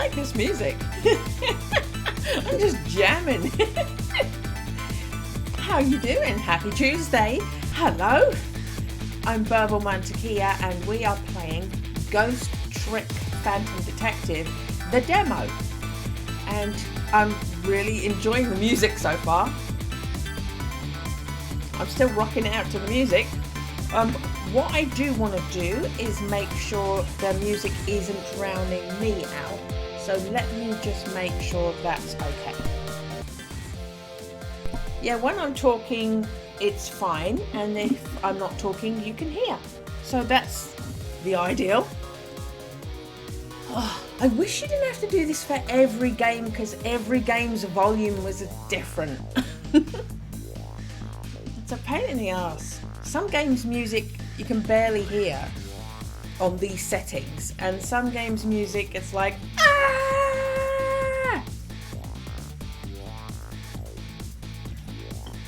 like this music. I'm just jamming. How you doing? Happy Tuesday. Hello. I'm Burble Mantequilla and we are playing Ghost Trick Phantom Detective, the demo. And I'm really enjoying the music so far. I'm still rocking it out to the music. What I do want to do is make sure the music isn't drowning me out. So let me just make sure that's okay. Yeah, when I'm talking, it's fine. And if I'm not talking, you can hear. So that's the ideal. Oh, I wish you didn't have to do this for every game because every game's volume was different. It's a pain in the ass. Some games' music you can barely hear on these settings, and some games' music it's like ah!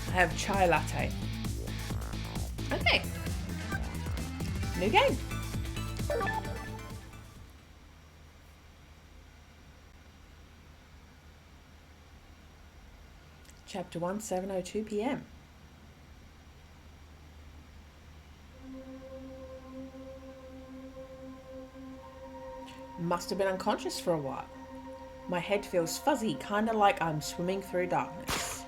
I have chai latte. Okay. New game. Chapter 1, 7:02 p.m. Must have been unconscious for a while. My head feels fuzzy, kind of like I'm swimming through darkness.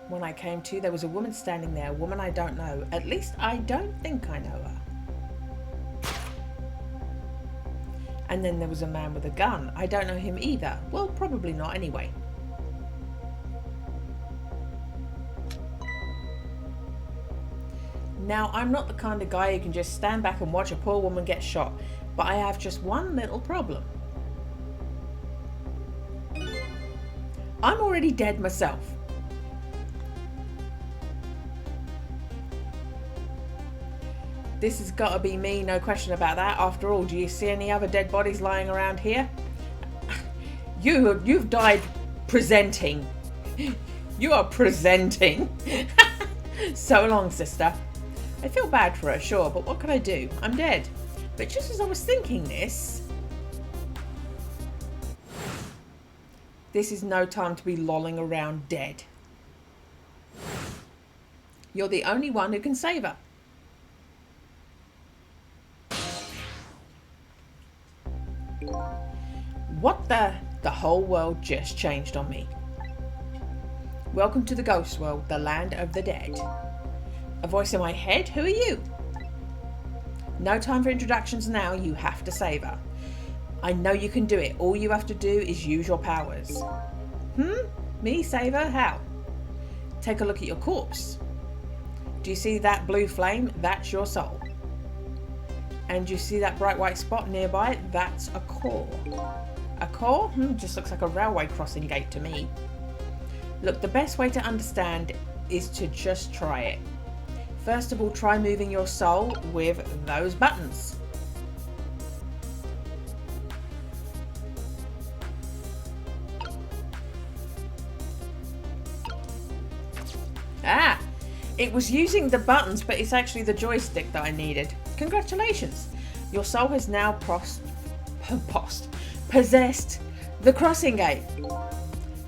When I came to, there was a woman standing there, a woman I don't know. At least I don't think I know her. And then there was a man with a gun. I don't know him either. Well, probably not anyway. Now, I'm not the kind of guy who can just stand back and watch a poor woman get shot, but I have just one little problem. I'm already dead myself. This has got to be me, no question about that. After all, do you see any other dead bodies lying around here? You've died presenting. You are presenting. So long, sister. I feel bad for her, sure, but what can I do? I'm dead. But just as I was thinking this is no time to be lolling around dead. You're the only one who can save her. What the whole world just changed on me. Welcome to the ghost world, the land of the dead. A voice in my head? Who are you? No time for introductions now, you have to save her. I know you can do it. All you have to do is use your powers. Me save her? How? Take a look at your corpse. Do you see that blue flame? That's your soul. And you see that bright white spot nearby? That's a core. A core? Just looks like a railway crossing gate to me. Look, the best way to understand is to just try it. First of all, try moving your soul with those buttons. Ah, it was using the buttons, but it's actually the joystick that I needed. Congratulations. Your soul has now possessed the crossing gate.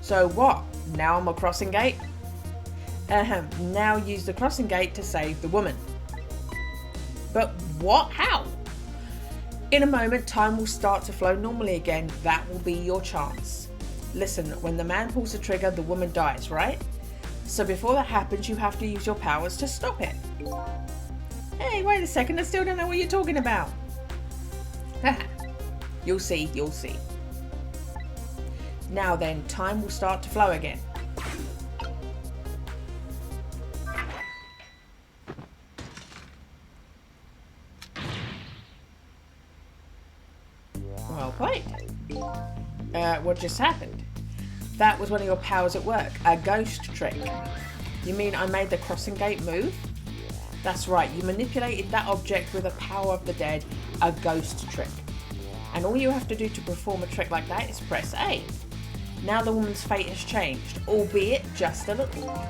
So what? Now I'm a crossing gate? Now use the crossing gate to save the woman. But what? How? In a moment, time will start to flow normally again. That will be your chance. Listen, when the man pulls the trigger, the woman dies, right? So before that happens, you have to use your powers to stop it. Hey, wait a second, I still don't know what you're talking about. You'll see, you'll see. Now then, time will start to flow again. Well played. What just happened? That was one of your powers at work, a ghost trick. You mean I made the crossing gate move? That's right, you manipulated that object with a power of the dead, a ghost trick. And all you have to do to perform a trick like that is press A. Now the woman's fate has changed, albeit just a little.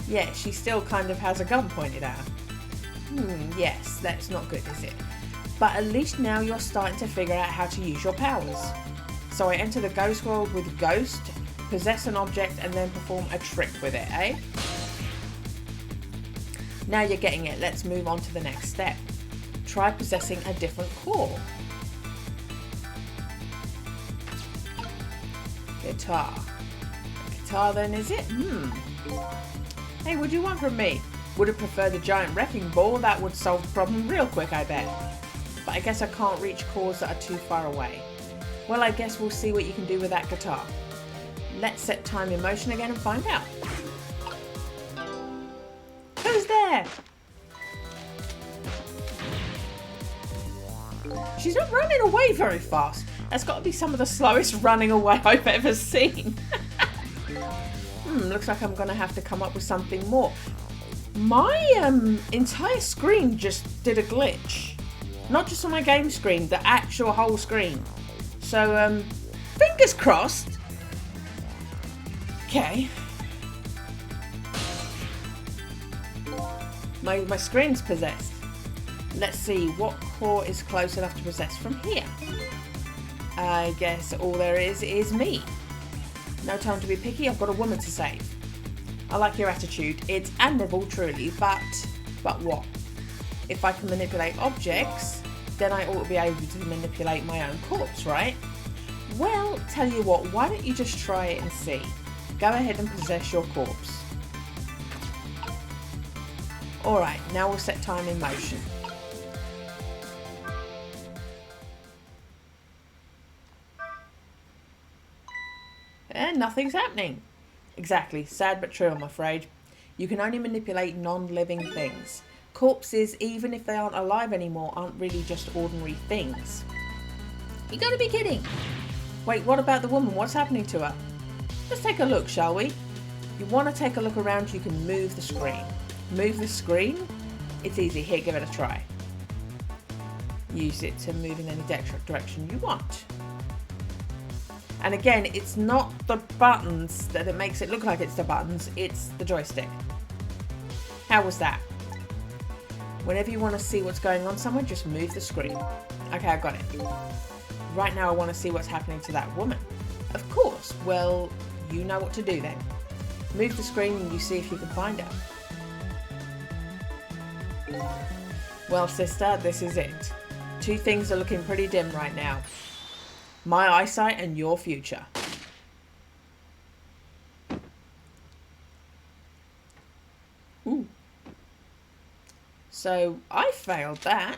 Yeah, she still kind of has a gun pointed at her. Yes, that's not good, is it? But at least now you're starting to figure out how to use your powers. So I enter the ghost world with Ghost, possess an object, and then perform a trick with it, eh? Now you're getting it. Let's move on to the next step. Try possessing a different core. Guitar. Guitar then, is it? Hey, what do you want from me? Would have preferred the giant wrecking ball. That would solve the problem real quick, I bet. But I guess I can't reach chords that are too far away. Well, I guess we'll see what you can do with that guitar. Let's set time in motion again and find out. Who's there? She's not running away very fast. That's got to be some of the slowest running away I've ever seen. Looks like I'm going to have to come up with something more. My entire screen just did a glitch. Not just on my game screen, the actual whole screen. So, fingers crossed. Okay. My screen's possessed. Let's see what core is close enough to possess from here. I guess all there is me. No time to be picky, I've got a woman to save. I like your attitude. It's admirable, truly, but what? If I can manipulate objects, then I ought to be able to manipulate my own corpse, right? Well, tell you what, why don't you just try it and see? Go ahead and possess your corpse. Alright, now we'll set time in motion. And nothing's happening. Exactly, sad but true, I'm afraid. You can only manipulate non-living things. Corpses, even if they aren't alive anymore, aren't really just ordinary things. You gotta be kidding. Wait, what about the woman? What's happening to her? Let's take a look, shall we? You want to take a look around, you can move the screen. Move the screen? It's easy. Here, give it a try. Use it to move in any direction you want. And again, it's not the buttons that it makes it look like it's the buttons, it's the joystick. How was that? Whenever you want to see what's going on somewhere, just move the screen. Okay, I got it. Right now I want to see what's happening to that woman. Of course, well, you know what to do then. Move the screen and you see if you can find her. Well, sister, this is it. Two things are looking pretty dim right now. My eyesight and your future. Ooh. So, I failed that.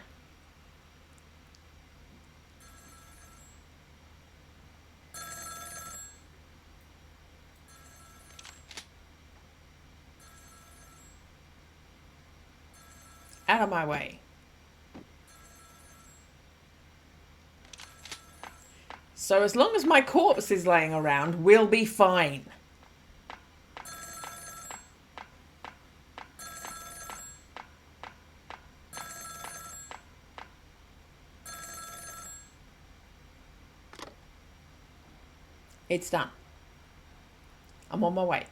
Out of my way. So as long as my corpse is laying around, we'll be fine. It's done. I'm on my way.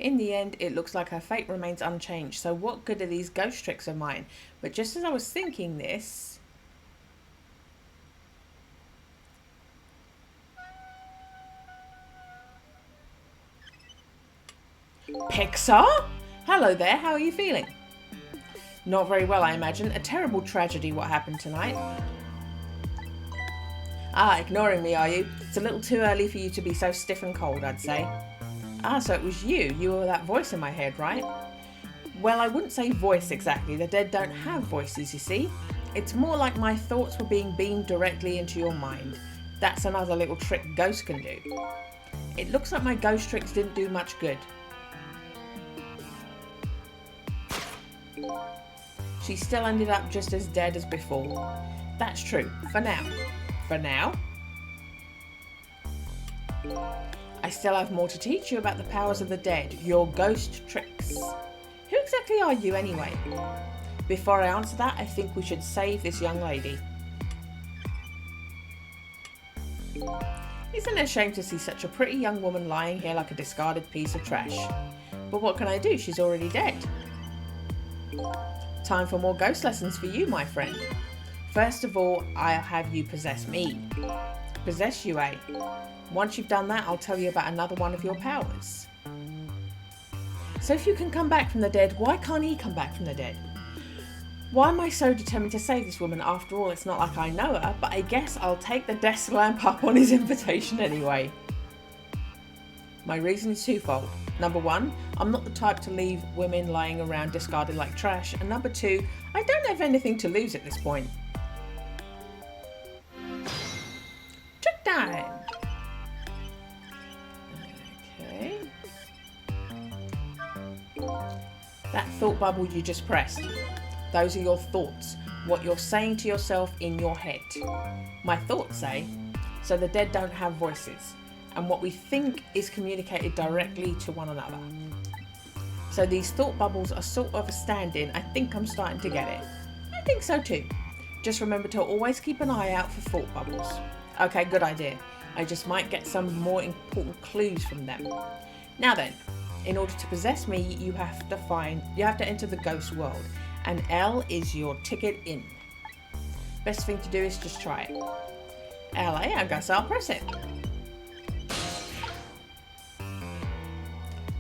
In the end, it looks like her fate remains unchanged, so what good are these ghost tricks of mine? But just as I was thinking this... Pixar? Hello there, how are you feeling? Not very well, I imagine. A terrible tragedy what happened tonight. Ah, ignoring me, are you? It's a little too early for you to be so stiff and cold, I'd say. Ah, so it was you. You were that voice in my head, right? Well, I wouldn't say voice exactly. The dead don't have voices, you see. It's more like my thoughts were being beamed directly into your mind. That's another little trick ghosts can do. It looks like my ghost tricks didn't do much good. She still ended up just as dead as before. That's true, for now. For now? I still have more to teach you about the powers of the dead, your ghost tricks. Who exactly are you anyway? Before I answer that, I think we should save this young lady. Isn't it a shame to see such a pretty young woman lying here like a discarded piece of trash? But what can I do? She's already dead. Time for more ghost lessons for you, my friend. First of all, I'll have you possess me. Possess you, eh? Once you've done that, I'll tell you about another one of your powers. So if you can come back from the dead, why can't he come back from the dead? Why am I so determined to save this woman? After all, it's not like I know her, but I guess I'll take the desk lamp up on his invitation anyway. My reason is twofold. Number one, I'm not the type to leave women lying around discarded like trash. And number two, I don't have anything to lose at this point. Trick time! Okay. That thought bubble you just pressed. Those are your thoughts, what you're saying to yourself in your head. My thoughts say, so the dead don't have voices, and what we think is communicated directly to one another. So these thought bubbles are sort of a stand-in. I think I'm starting to get it. I think so too. Just remember to always keep an eye out for thought bubbles. Okay, good idea. I just might get some more important clues from them. Now then, in order to possess me, you have to enter the ghost world. And L is your ticket in. Best thing to do is just try it. LA, I guess I'll press it.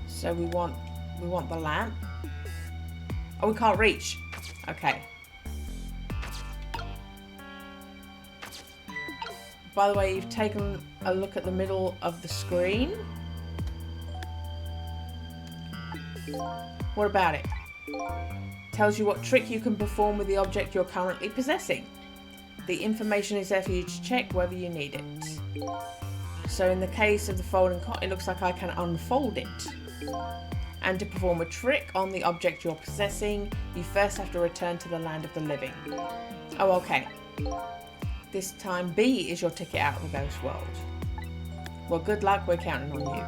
So we want the lamp. Oh, we can't reach. Okay. By the way, you've taken a look at the middle of the screen. What about it? Tells you what trick you can perform with the object you're currently possessing. The information is there for you to check whether you need it. So in the case of the folding cot, it looks like I can unfold it. And to perform a trick on the object you're possessing, you first have to return to the land of the living. Oh, okay. This time B is your ticket out of the ghost world. Well, good luck, we're counting on you.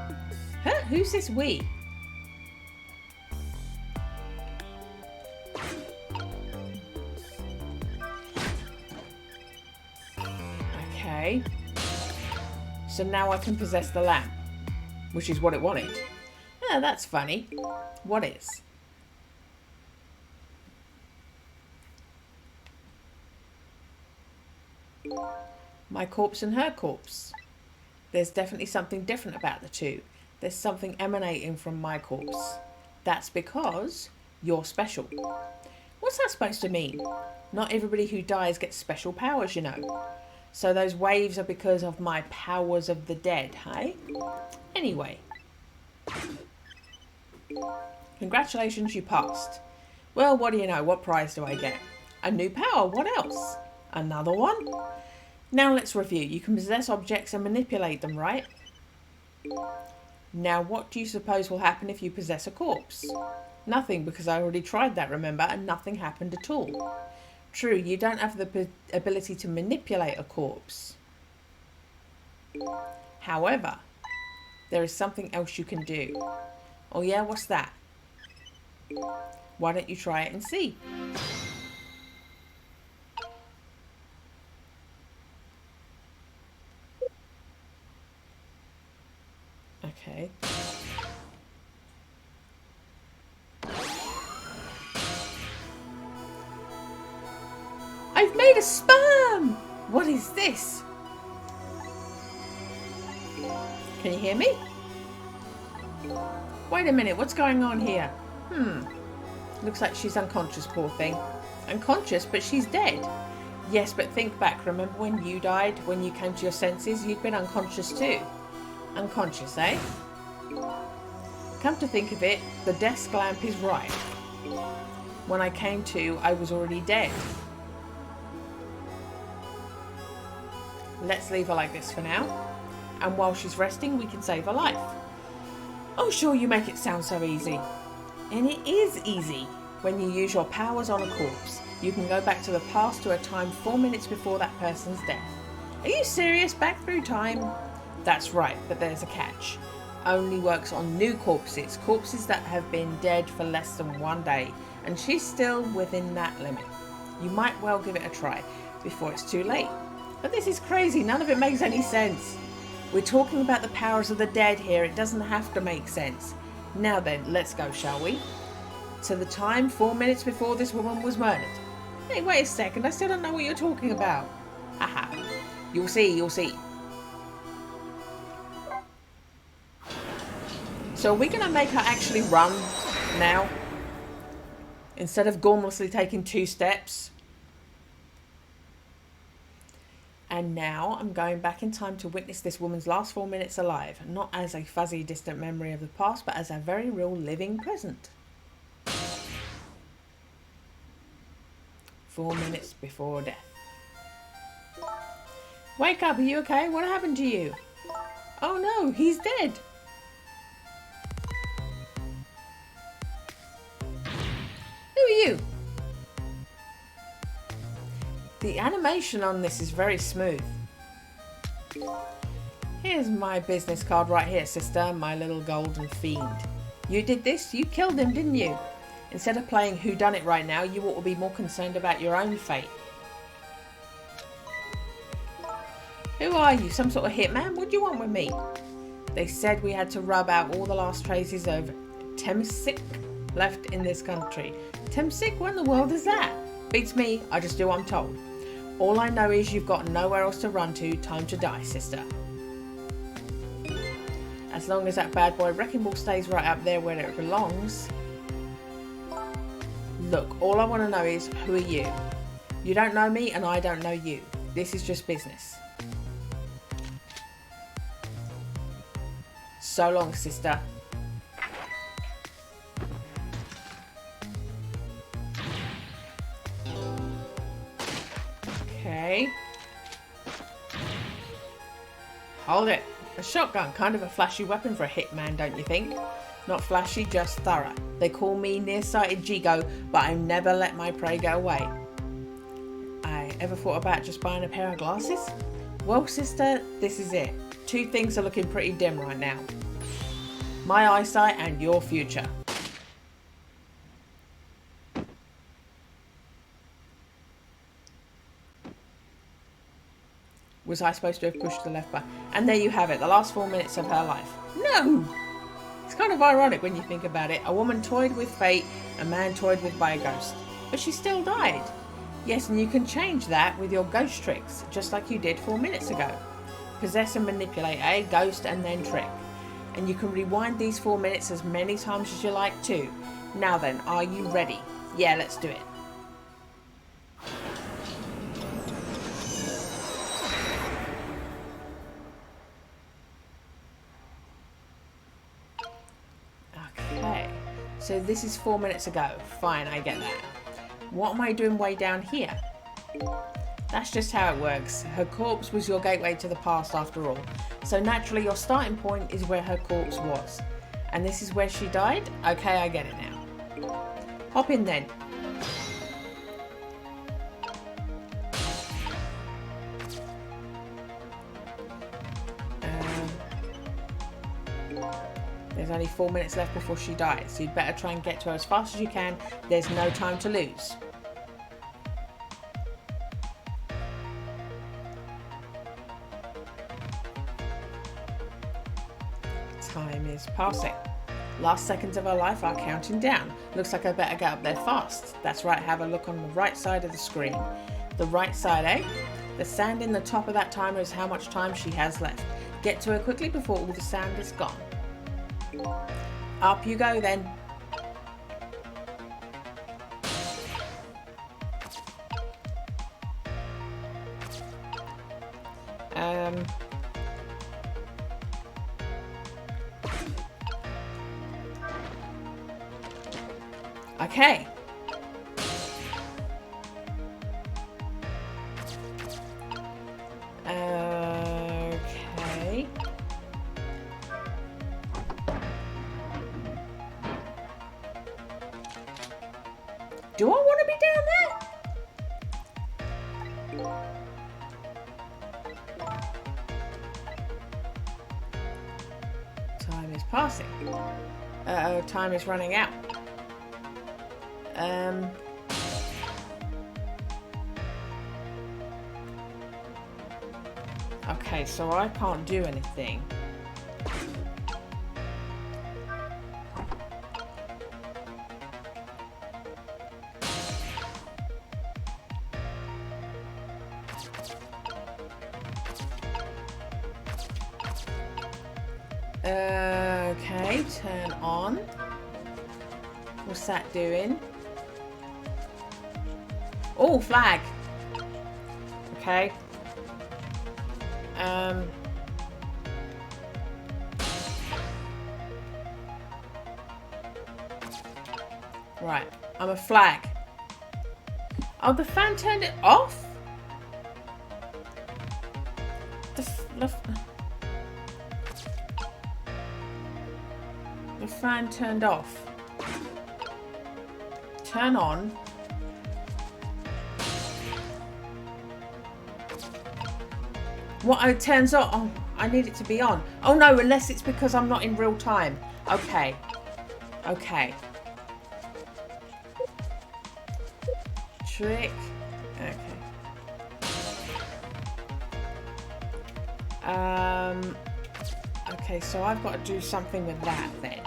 Huh? Who's this we? Okay. So now I can possess the lamp, which is what it wanted. Ah, that's funny. What is? My corpse and her corpse. There's definitely something different about the two. There's something emanating from my corpse. That's because you're special. What's that supposed to mean? Not everybody who dies gets special powers, you know. So those waves are because of my powers of the dead, hey? Anyway. Congratulations, you passed. Well, what do you know? What prize do I get? A new power. What else? Another one? Now let's review. You can possess objects and manipulate them, right? Now, what do you suppose will happen if you possess a corpse? Nothing, because I already tried that, remember, and nothing happened at all. True, you don't have the ability to manipulate a corpse. However, there is something else you can do. Oh yeah, what's that? Why don't you try it and see? Okay. I've made a sperm! What is this? Can you hear me? Wait a minute, what's going on here? Looks like she's unconscious, poor thing. Unconscious, but she's dead. Yes, but think back. Remember when you died? When you came to your senses? You'd been unconscious too. Unconscious, eh? Come to think of it, the desk lamp is right. When I came to, I was already dead. Let's leave her like this for now. And while she's resting, we can save her life. Oh, sure, you make it sound so easy. And it is easy. When you use your powers on a corpse, you can go back to the past to a time 4 minutes before that person's death. Are you serious? Back through time? That's right, but there's a catch. Only works on new corpses, corpses that have been dead for less than 1 day, and she's still within that limit. You might well give it a try before it's too late. But this is crazy. None of it makes any sense. We're talking about the powers of the dead here. It doesn't have to make sense. Now then, let's go, shall we? To the time 4 minutes before this woman was murdered. Hey, wait a second. I still don't know what you're talking about. Haha. You'll see, you'll see. So are we going to make her actually run now? Instead of gormlessly taking 2 steps? And now I'm going back in time to witness this woman's last 4 minutes alive. Not as a fuzzy, distant memory of the past, but as a very real, living present. 4 minutes before death. Wake up, are you okay? What happened to you? Oh no, he's dead. Who are you? The animation on this is very smooth. Here's my business card right here, sister, my little golden fiend. You did this? You killed him, didn't you? Instead of playing whodunit right now, you ought to be more concerned about your own fate. Who are you? Some sort of hitman? What do you want with me? They said we had to rub out all the last traces of Temsik left in this country. Temsik? What in the world is that? Beats me. I just do what I'm told. All I know is you've got nowhere else to run to. Time to die, sister. As long as that bad boy Wrecking Ball stays right up there where it belongs. Look, all I want to know is, who are you? You don't know me and I don't know you. This is just business. So long, sister. Okay. Hold it. A shotgun, kind of a flashy weapon for a hitman, don't you think? Not flashy, just thorough. They call me nearsighted Jigo, but I never let my prey get away. I ever thought about just buying a pair of glasses? Well, sister, this is it. 2 things are looking pretty dim right now. My eyesight and your future. Was I supposed to have pushed the left button? And there you have it, the last 4 minutes of her life. No! It's kind of ironic when you think about it. A woman toyed with fate, a man toyed with by a ghost. But she still died. Yes, and you can change that with your ghost tricks, just like you did 4 minutes ago. Possess and manipulate a ghost and then trick. And you can rewind these 4 minutes as many times as you like too. Now then, are you ready? Yeah, let's do it. Okay, so this is 4 minutes ago. Fine, I get that. What am I doing way down here? That's just how it works. Her corpse was your gateway to the past after all. So naturally your starting point is where her corpse was. And this is where she died? Okay, I get it now. Hop in then. There's only 4 minutes left before she dies, so you'd better try and get to her as fast as you can. There's no time to lose. Time is passing. Last seconds of her life are counting down. Looks like I better get up there fast. That's right, have a look on the right side of the screen. The right side, eh? The sand in the top of that timer is how much time she has left. Get to her quickly before all the sand is gone. Up you go then. Okay. Okay. Do I want to be down there? Time is passing. Uh-oh, time is running out. Okay, so I can't do anything. Okay, turn on. What's that doing? Oh, flag. Okay. Right, I'm a flag. Oh, the fan turned it off? The fan turned off. Turn on. What? It turns on. Oh, I need it to be on. Oh no, unless it's because I'm not in real time. Okay. Okay. Trick. Okay. Okay, so I've got to do something with that then.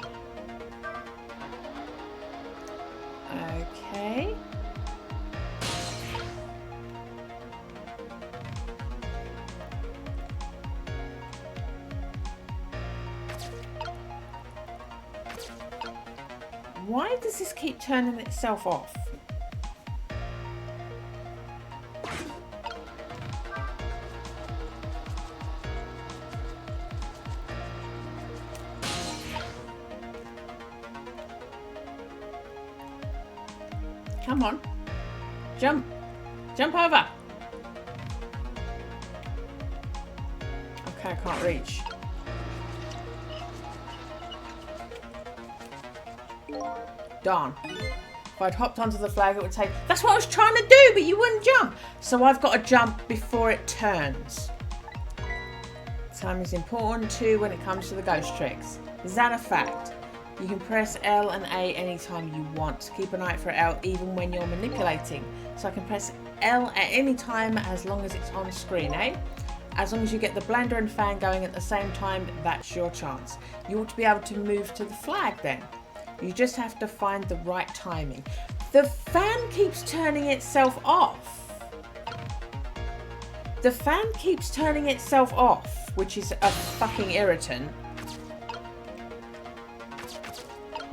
Okay. Why does this keep turning itself off? Come on. Jump. Jump over. Okay, I can't reach. Darn. If I'd hopped onto the flag, it would take... That's what I was trying to do, but you wouldn't jump. So I've got to jump before it turns. Time is important too when it comes to the ghost tricks. Is that a fact? You can press L and A anytime you want. Keep an eye out for L even when you're manipulating. So I can press L at any time as long as it's on screen, eh? As long as you get the blender and fan going at the same time, that's your chance. You ought to be able to move to the flag then. You just have to find the right timing. The fan keeps turning itself off. The fan keeps turning itself off, which is a fucking irritant.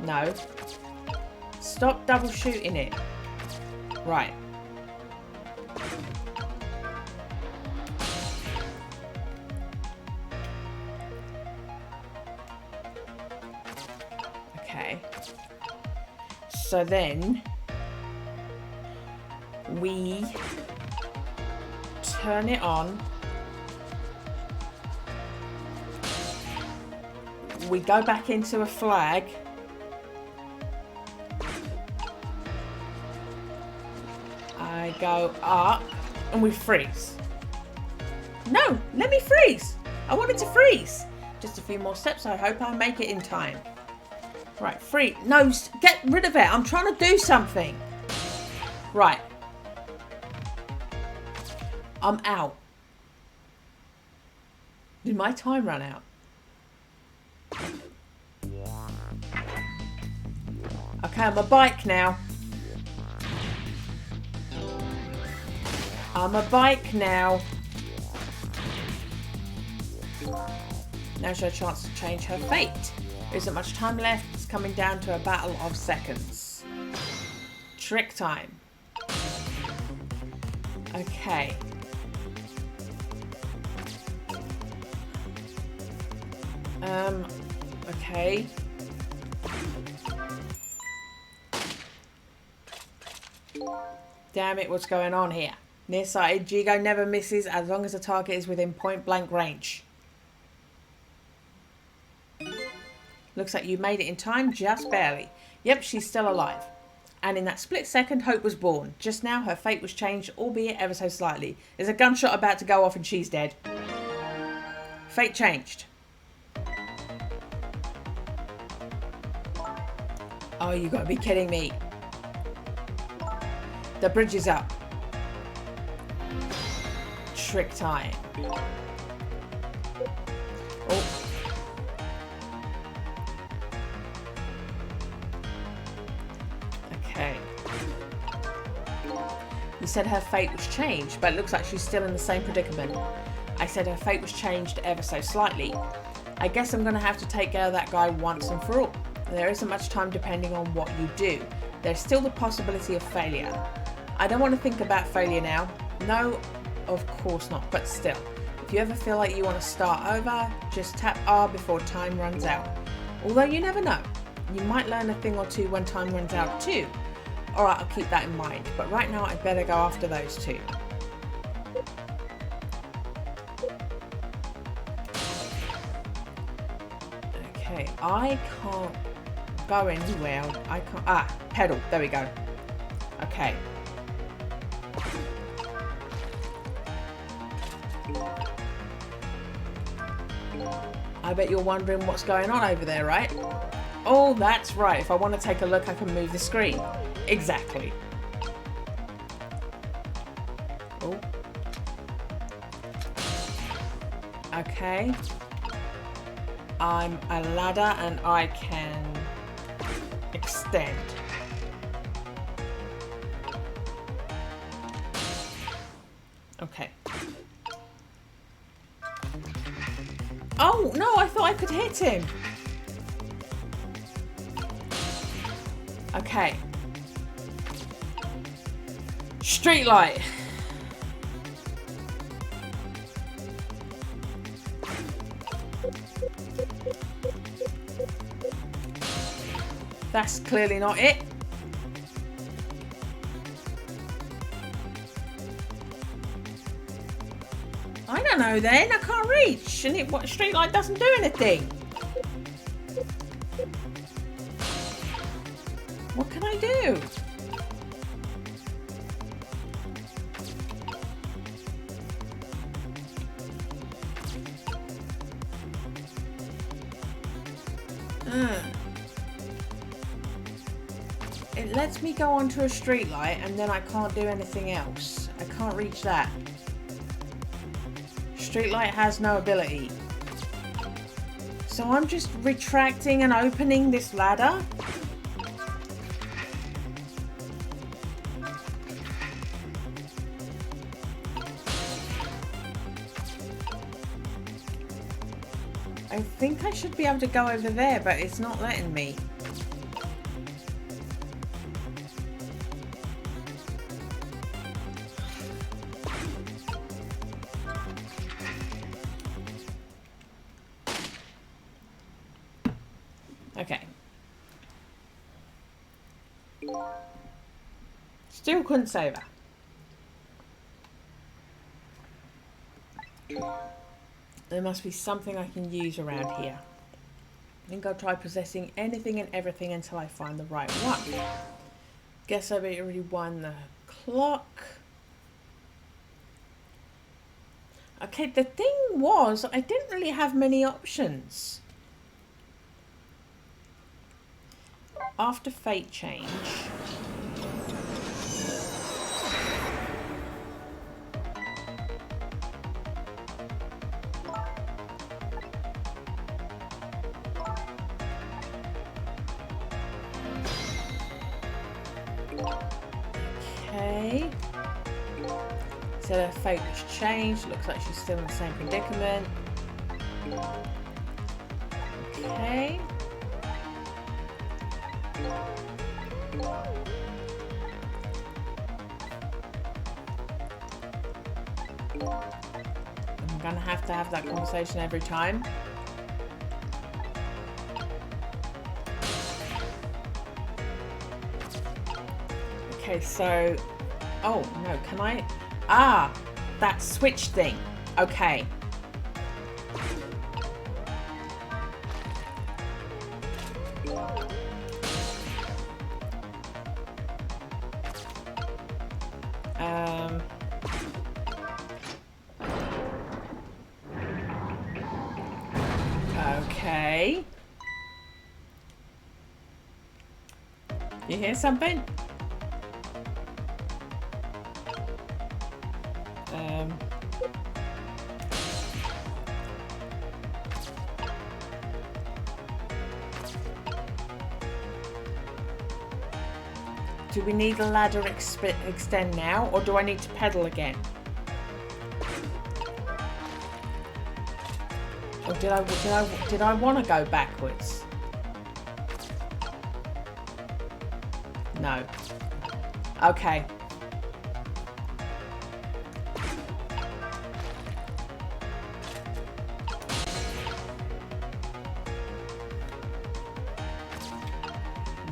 No. Stop double shooting it. Right. Okay. So then we turn it on. We go back into a flag. I go up and we freeze. No, let me freeze. I want it to freeze. Just a few more steps. I hope I make it in time. Right, freeze. No, get rid of it. I'm trying to do something. Right. I'm out. Did my time run out? Okay, I'm a bike now. I'm a bike now. Now's her chance to change her fate. There isn't much time left. It's coming down to a battle of seconds. Trick time. Okay. Okay. Damn it, what's going on here? Nearsighted, Jigo never misses as long as the target is within point blank range. Looks like you made it in time, just barely. Yep, she's still alive. And in that split second, Hope was born. Just now, her fate was changed, albeit ever so slightly. There's a gunshot about to go off and she's dead. Fate changed. Oh, you gotta be kidding me. The bridge is up. Trick time. Oh. Okay. You said her fate was changed, but it looks like she's still in the same predicament. I said her fate was changed ever so slightly. I guess I'm going to have to take care of that guy once and for all. There isn't much time depending on what you do. There's still the possibility of failure. I don't want to think about failure now. No, of course not, but still. If you ever feel like you want to start over, just tap R before time runs out. Although you never know. You might learn a thing or two when time runs out too. Alright, I'll keep that in mind. But right now I'd better go after those two. Okay, I can't go anywhere. I can't... Ah, pedal. There we go. Okay. I bet you're wondering what's going on over there, right? Oh, that's right. If I want to take a look, I can move the screen. Exactly. Oh. Okay. I'm a ladder and I can extend. Okay. Oh, no, I thought I could hit him. Okay. Street light. That's clearly not it. I don't know then. I can't reach. And what street light doesn't do anything. What can I do? It lets me go onto a street light and then I can't do anything else. I can't reach that. Street light has no ability. So I'm just retracting and opening this ladder. I think I should be able to go over there, but it's not letting me. Okay. Still couldn't save her. There must be something I can use around here. I think I'll try possessing anything and everything until I find the right one. Guess I've already won the clock. Okay, the thing was, I didn't really have many options. After fate change... Okay. So her fate was changed. Looks like she's still in the same predicament. Okay. I'm gonna have to have that conversation every time. Okay, so... Oh, no, can I... Ah! That switch thing. Okay. Okay. You hear something? Do we need the ladder extend now, or do I need to pedal again? Or did I want to go backwards? No. Okay.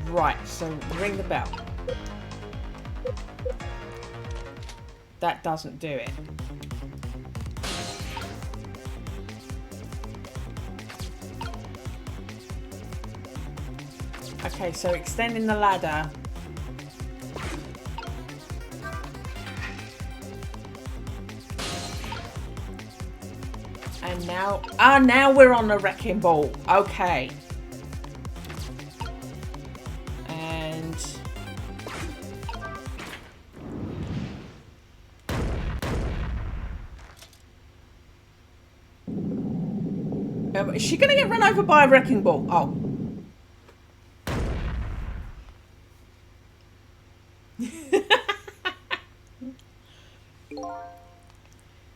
Right, so ring the bell. That doesn't do it. Okay, so extending the ladder. And now, now we're on the wrecking ball. Okay. And is she gonna get run over by a wrecking ball? Oh.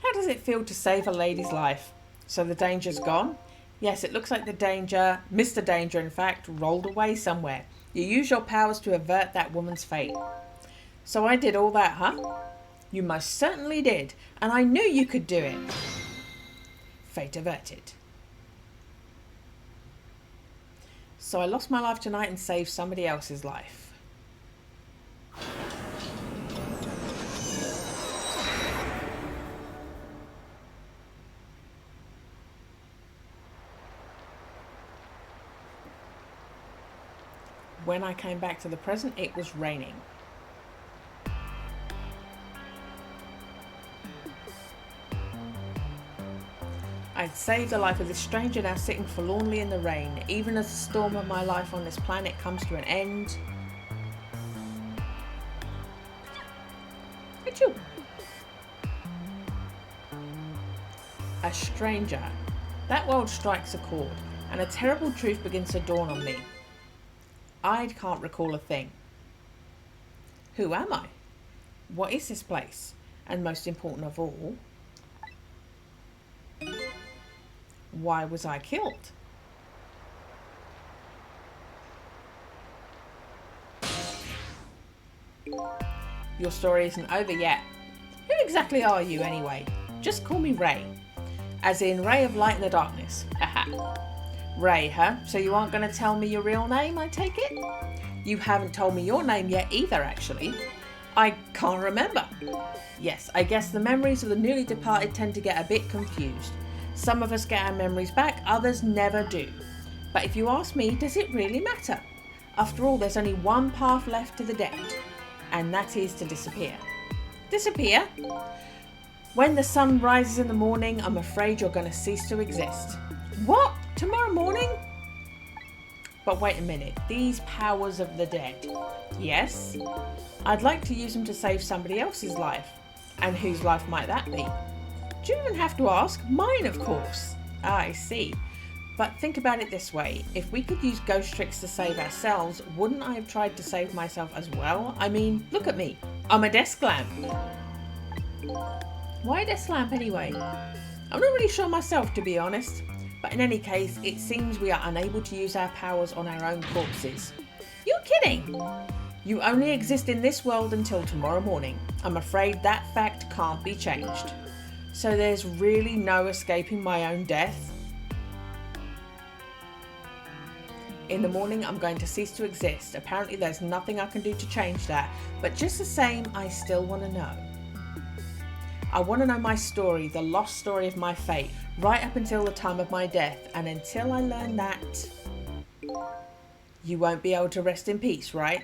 How does it feel to save a lady's life? So the danger's gone? Yes, it looks like the danger, Mr. Danger in fact, rolled away somewhere. You use your powers to avert that woman's fate. So I did all that, huh? You most certainly did, and I knew you could do it. Fate averted. So I lost my life tonight and saved somebody else's life. When I came back to the present, it was raining. I'd saved the life of this stranger now sitting forlornly in the rain. Even as the storm of my life on this planet comes to an end. Achoo. A stranger. That world strikes a chord, and a terrible truth begins to dawn on me. I can't recall a thing. Who am I? What is this place? And most important of all, why was I killed? Your story isn't over yet. Who exactly are you anyway? Just call me Ray. As in Ray of Light in the Darkness. Haha. Ray, huh? So you aren't going to tell me your real name, I take it? You haven't told me your name yet either, actually. I can't remember. Yes, I guess the memories of the newly departed tend to get a bit confused. Some of us get our memories back, others never do. But if you ask me, does it really matter? After all, there's only one path left to the dead, and that is to disappear. Disappear? When the sun rises in the morning, I'm afraid you're going to cease to exist. What? Tomorrow morning? But wait a minute, these powers of the dead. Yes? I'd like to use them to save somebody else's life. And whose life might that be? Do you even have to ask? Mine, of course. Ah, I see. But think about it this way. If we could use ghost tricks to save ourselves, wouldn't I have tried to save myself as well? I mean, look at me. I'm a desk lamp. Why a desk lamp anyway? I'm not really sure myself, to be honest. But in any case, it seems we are unable to use our powers on our own corpses. You're kidding! You only exist in this world until tomorrow morning. I'm afraid that fact can't be changed. So there's really no escaping my own death? In the morning, I'm going to cease to exist. Apparently there's nothing I can do to change that. But just the same, I still want to know. I want to know my story, the lost story of my fate, right up until the time of my death. And until I learn that, you won't be able to rest in peace, right?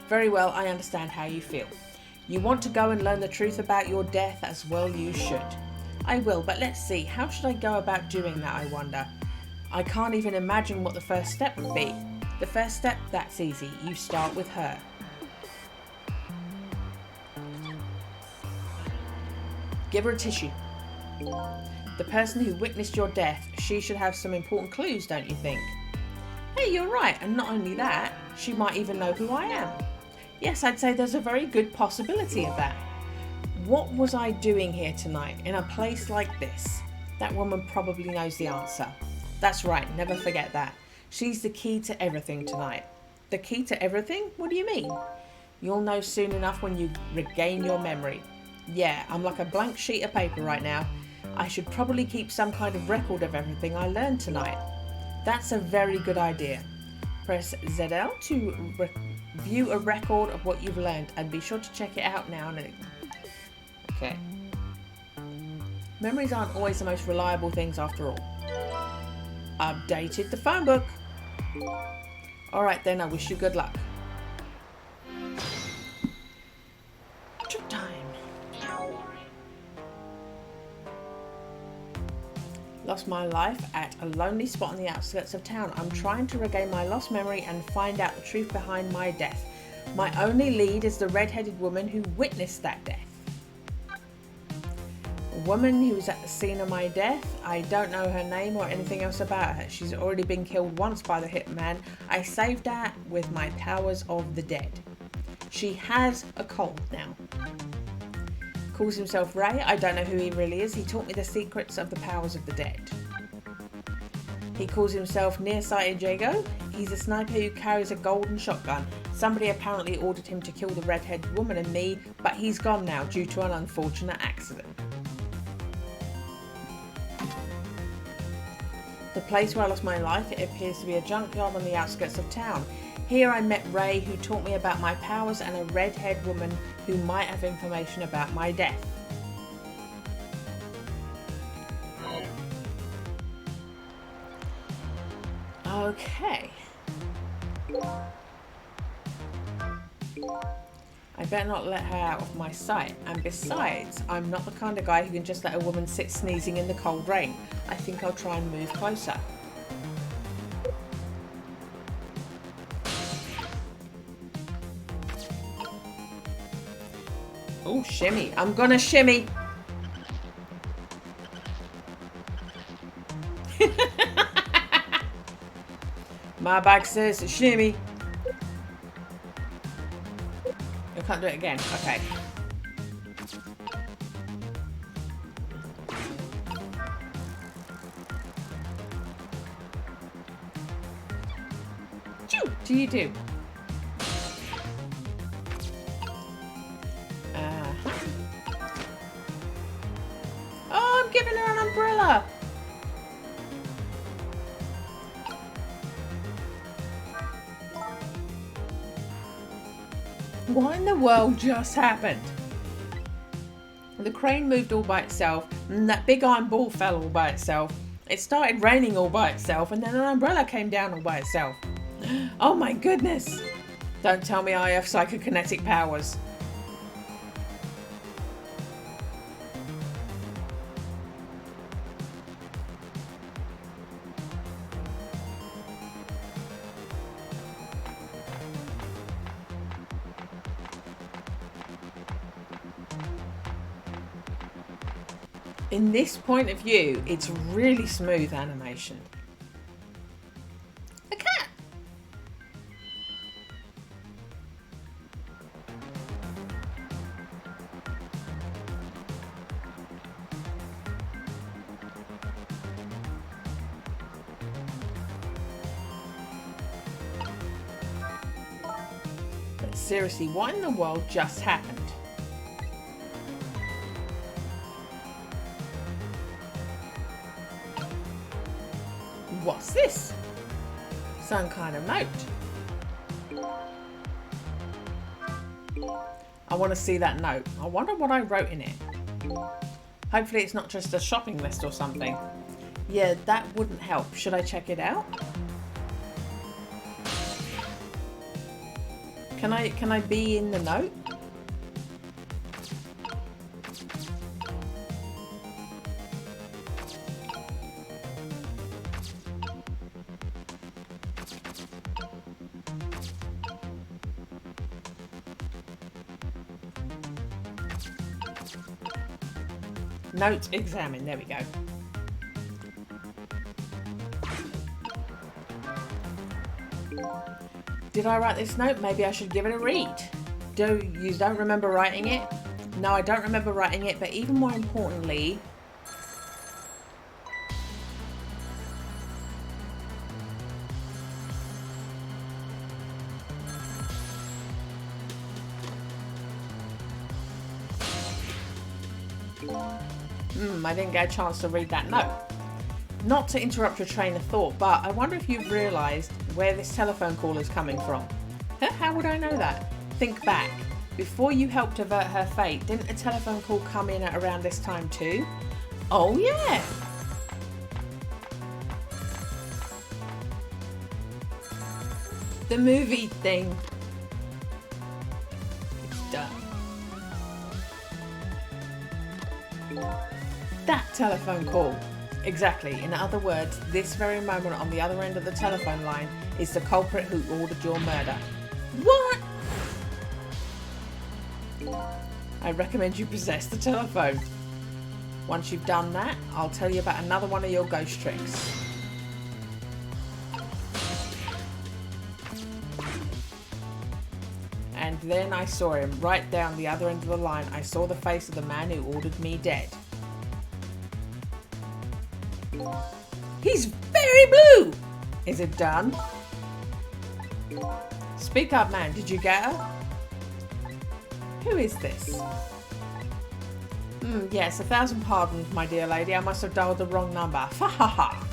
Very well, I understand how you feel. You want to go and learn the truth about your death, as well you should. I will, but let's see, how should I go about doing that, I wonder? I can't even imagine what the first step would be. The first step, that's easy. You start with her. Give her a tissue. The person who witnessed your death, she should have some important clues, don't you think? Hey, you're right, and not only that, she might even know who I am. Yes, I'd say there's a very good possibility of that. What was I doing here tonight in a place like this? That woman probably knows the answer. That's right, never forget that. She's the key to everything tonight. The key to everything? What do you mean? You'll know soon enough when you regain your memory. Yeah, I'm like a blank sheet of paper right now. I should probably keep some kind of record of everything I learned tonight. That's a very good idea. Press ZL to view a record of what you've learned and be sure to check it out now. Okay. Memories aren't always the most reliable things after all. Updated the phone book. Alright then, I wish you good luck. Trip time. Lost my life at a lonely spot on the outskirts of town. I'm trying to regain my lost memory and find out the truth behind my death. My only lead is the red-headed woman who witnessed that death. A woman who was at the scene of my death. I don't know her name or anything else about her. She's already been killed once by the hitman. I saved her with my powers of the dead. She has a cold now. Calls himself Ray. I don't know who he really is. He taught me the secrets of the powers of the dead. He calls himself Nearsighted Jago. He's a sniper who carries a golden shotgun. Somebody apparently ordered him to kill the redheaded woman and me, but he's gone now due to an unfortunate accident. The place where I lost my life, it appears to be a junkyard on the outskirts of town. Here I met Ray, who taught me about my powers, and a redhead woman who might have information about my death. Okay. I better not let her out of my sight. And besides, I'm not the kind of guy who can just let a woman sit sneezing in the cold rain. I think I'll try and move closer. Oh, shimmy. I'm gonna shimmy. My bag says shimmy. I can't do it again. Okay. Do you do? Oh, I'm giving her an umbrella. What in the world just happened? The crane moved all by itself, and that big iron ball fell all by itself. It started raining all by itself, and then an umbrella came down all by itself. Oh my goodness! Don't tell me I have psychokinetic powers. In this point of view, it's really smooth animation. A cat! But seriously, what in the world just happened? What's this? Some kind of note. I want to see that note. I wonder what I wrote in it. Hopefully it's not just a shopping list or something. Yeah, that wouldn't help. Should I check it out? Can I be in the note? Note examine. There we go. Did I write this note? Maybe I should give it a read. You don't remember writing it? No, I don't remember writing it, but even more importantly... I didn't get a chance to read that note. Not to interrupt your train of thought, but I wonder if you've realised where this telephone call is coming from. How would I know that? Think back. Before you helped avert her fate, didn't a telephone call come in at around this time too? Oh yeah! The movie thing. It's done. That telephone call. Exactly. In other words, this very moment on the other end of the telephone line is the culprit who ordered your murder. What? I recommend you possess the telephone. Once you've done that, I'll tell you about another one of your ghost tricks. And then I saw him right down the other end of the line. I saw the face of the man who ordered me dead. He's very blue! Is it done? Speak up, man. Did you get her? Who is this? Yes, 1,000 pardons, my dear lady. I must have dialed the wrong number. Ha ha ha.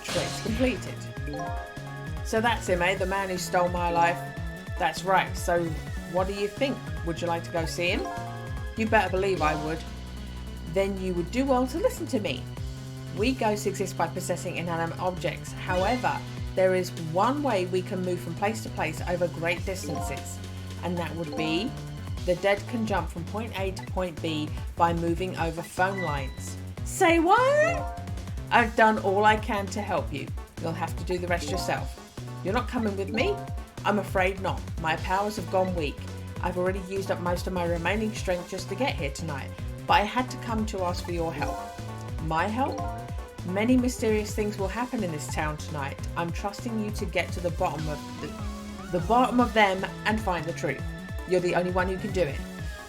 Trace completed. So that's him, eh? The man who stole my life. That's right. So what do you think? Would you like to go see him? You better believe I would. Then you would do well to listen to me. We ghosts exist by possessing inanimate objects. However, there is one way we can move from place to place over great distances, and that would be the dead can jump from point A to point B by moving over phone lines. Say what? I've done all I can to help you. You'll have to do the rest yourself. You're not coming with me? I'm afraid not. My powers have gone weak. I've already used up most of my remaining strength just to get here tonight, but I had to come to ask for your help. My help? Many mysterious things will happen in this town tonight. I'm trusting you to get to the bottom of the bottom of them and find the truth. You're the only one who can do it.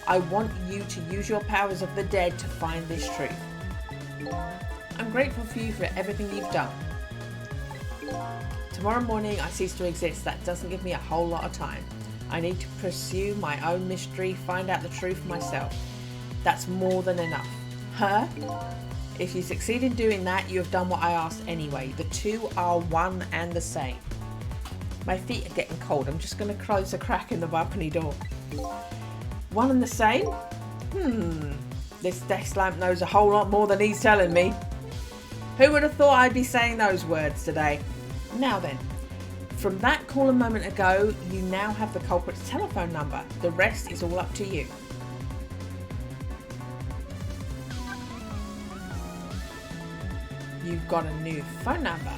I want you to use your powers of the dead to find this truth. I'm grateful for you for everything you've done. Tomorrow morning I cease to exist. That doesn't give me a whole lot of time. I need to pursue my own mystery, find out the truth myself. That's more than enough. Huh? If you succeed in doing that, you have done what I asked anyway. The two are one and the same. My feet are getting cold. I'm just going to close the crack in the balcony door. One and the same? This desk lamp knows a whole lot more than he's telling me. Who would have thought I'd be saying those words today? Now then. From that call a moment ago, you now have the culprit's telephone number. The rest is all up to you. You've got a new phone number.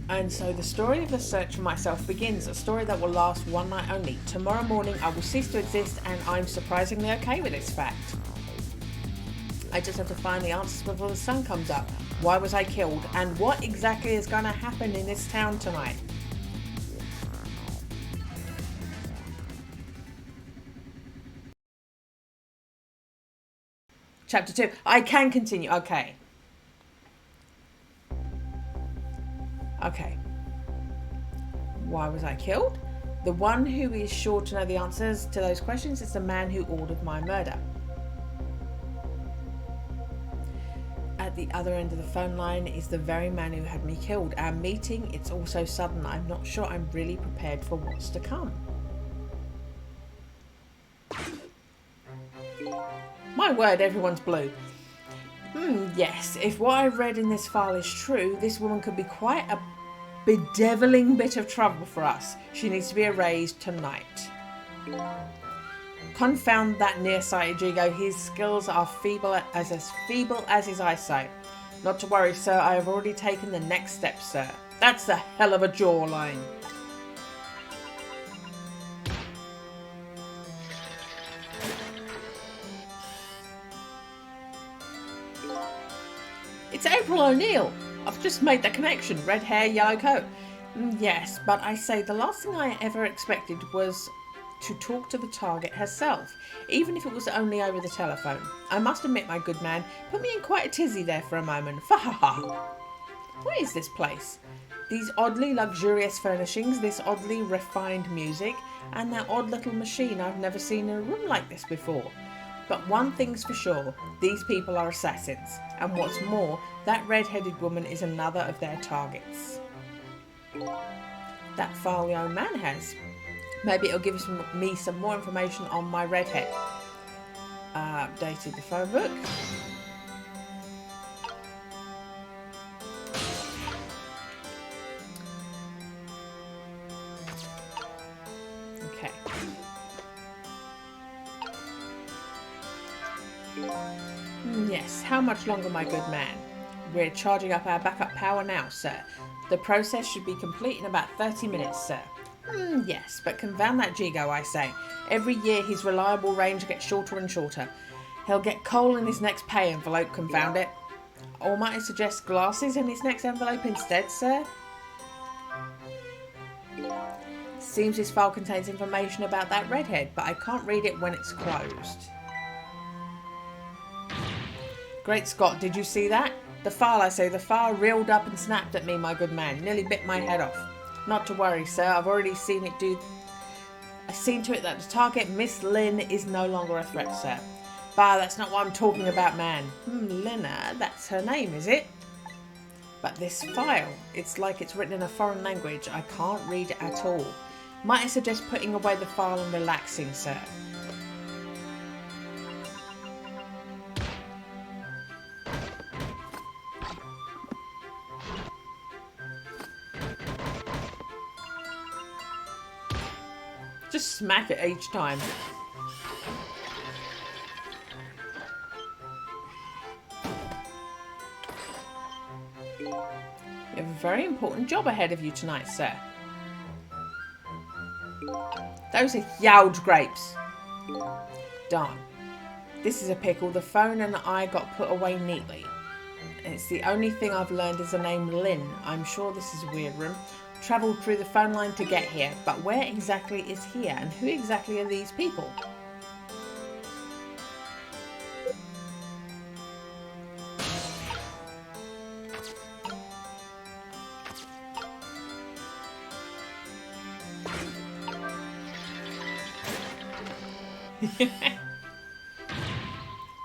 And so the story of the search for myself begins, a story that will last one night only. Tomorrow morning I will cease to exist, and I'm surprisingly okay with this fact. I just have to find the answers before the sun comes up. Why was I killed? And what exactly is going to happen in this town tonight? Chapter 2. I can continue. Okay. Why was I killed? The one who is sure to know the answers to those questions is the man who ordered my murder. At the other end of the phone line is the very man who had me killed. Our meeting, it's all so sudden. I'm not sure I'm really prepared for what's to come. My word, everyone's blue. Yes, if what I read in this file is true, this woman could be quite a bedeviling bit of trouble for us. She needs to be erased tonight. Confound that nearsighted Jigo. His skills are feeble as his eyesight. Not to worry, sir. I have already taken the next step, sir. That's a hell of a jawline. It's April O'Neil. I've just made the connection. Red hair, yellow coat. Yes, but I say the last thing I ever expected was to talk to the target herself, even if it was only over the telephone. I must admit, my good man, put me in quite a tizzy there for a moment. Fa ha ha. What is this place? These oddly luxurious furnishings, this oddly refined music, and that odd little machine. I've never seen in a room like this before. But one thing's for sure, these people are assassins. And what's more, that red-headed woman is another of their targets. That file the old man has. Maybe it'll give me some more information on my redhead. Updated the phone book. Okay. Yes, how much longer, my good man? We're charging up our backup power now, sir. The process should be complete in about 30 minutes, sir. Yes, but confound that Jigo, I say. Every year his reliable range gets shorter and shorter. He'll get coal in his next pay envelope, confound it. Or might I suggest glasses in his next envelope instead, sir? Seems his file contains information about that redhead, but I can't read it when it's closed. Great Scott, did you see that? The file, I say, the file reeled up and snapped at me, my good man. Nearly bit my head off. Not to worry, sir. I've already seen it do... I've seen to it that the target, Miss Lynn, is no longer a threat, sir. Bah, that's not what I'm talking about, man. Lynna, that's her name, is it? But this file, it's like it's written in a foreign language. I can't read it at all. Might I suggest putting away the file and relaxing, sir? Just smack it each time. You have a very important job ahead of you tonight, sir. Those are huge grapes. Darn. This is a pickle. The phone and I got put away neatly. It's the only thing I've learned is the name Lynn. I'm sure this is a weird room. Travelled through the phone line to get here, but where exactly is here, and who exactly are these people?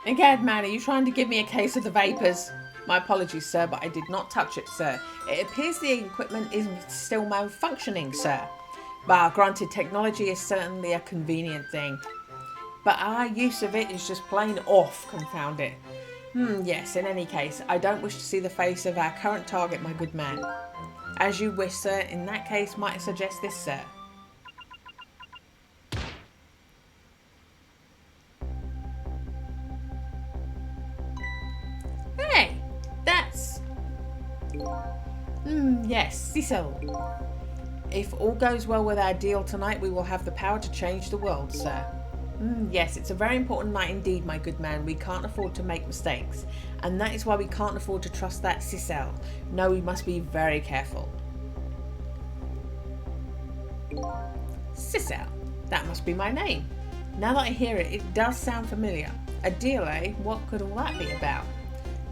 Egad, man, are you trying to give me a case of the vapours? My apologies, sir, but I did not touch it, sir. It appears the equipment is still malfunctioning, sir. But granted, technology is certainly a convenient thing. But our use of it is just plain off, confound it. Yes, in any case, I don't wish to see the face of our current target, my good man. As you wish, sir. In that case, might I suggest this, sir? Hey, that's... yes, Cecil. If all goes well with our deal tonight, we will have the power to change the world, sir. Yes, it's a very important night indeed, my good man. We can't afford to make mistakes. And that is why we can't afford to trust that Cecil. No, we must be very careful. Cecil. That must be my name. Now that I hear it, it does sound familiar. A deal, eh? What could all that be about?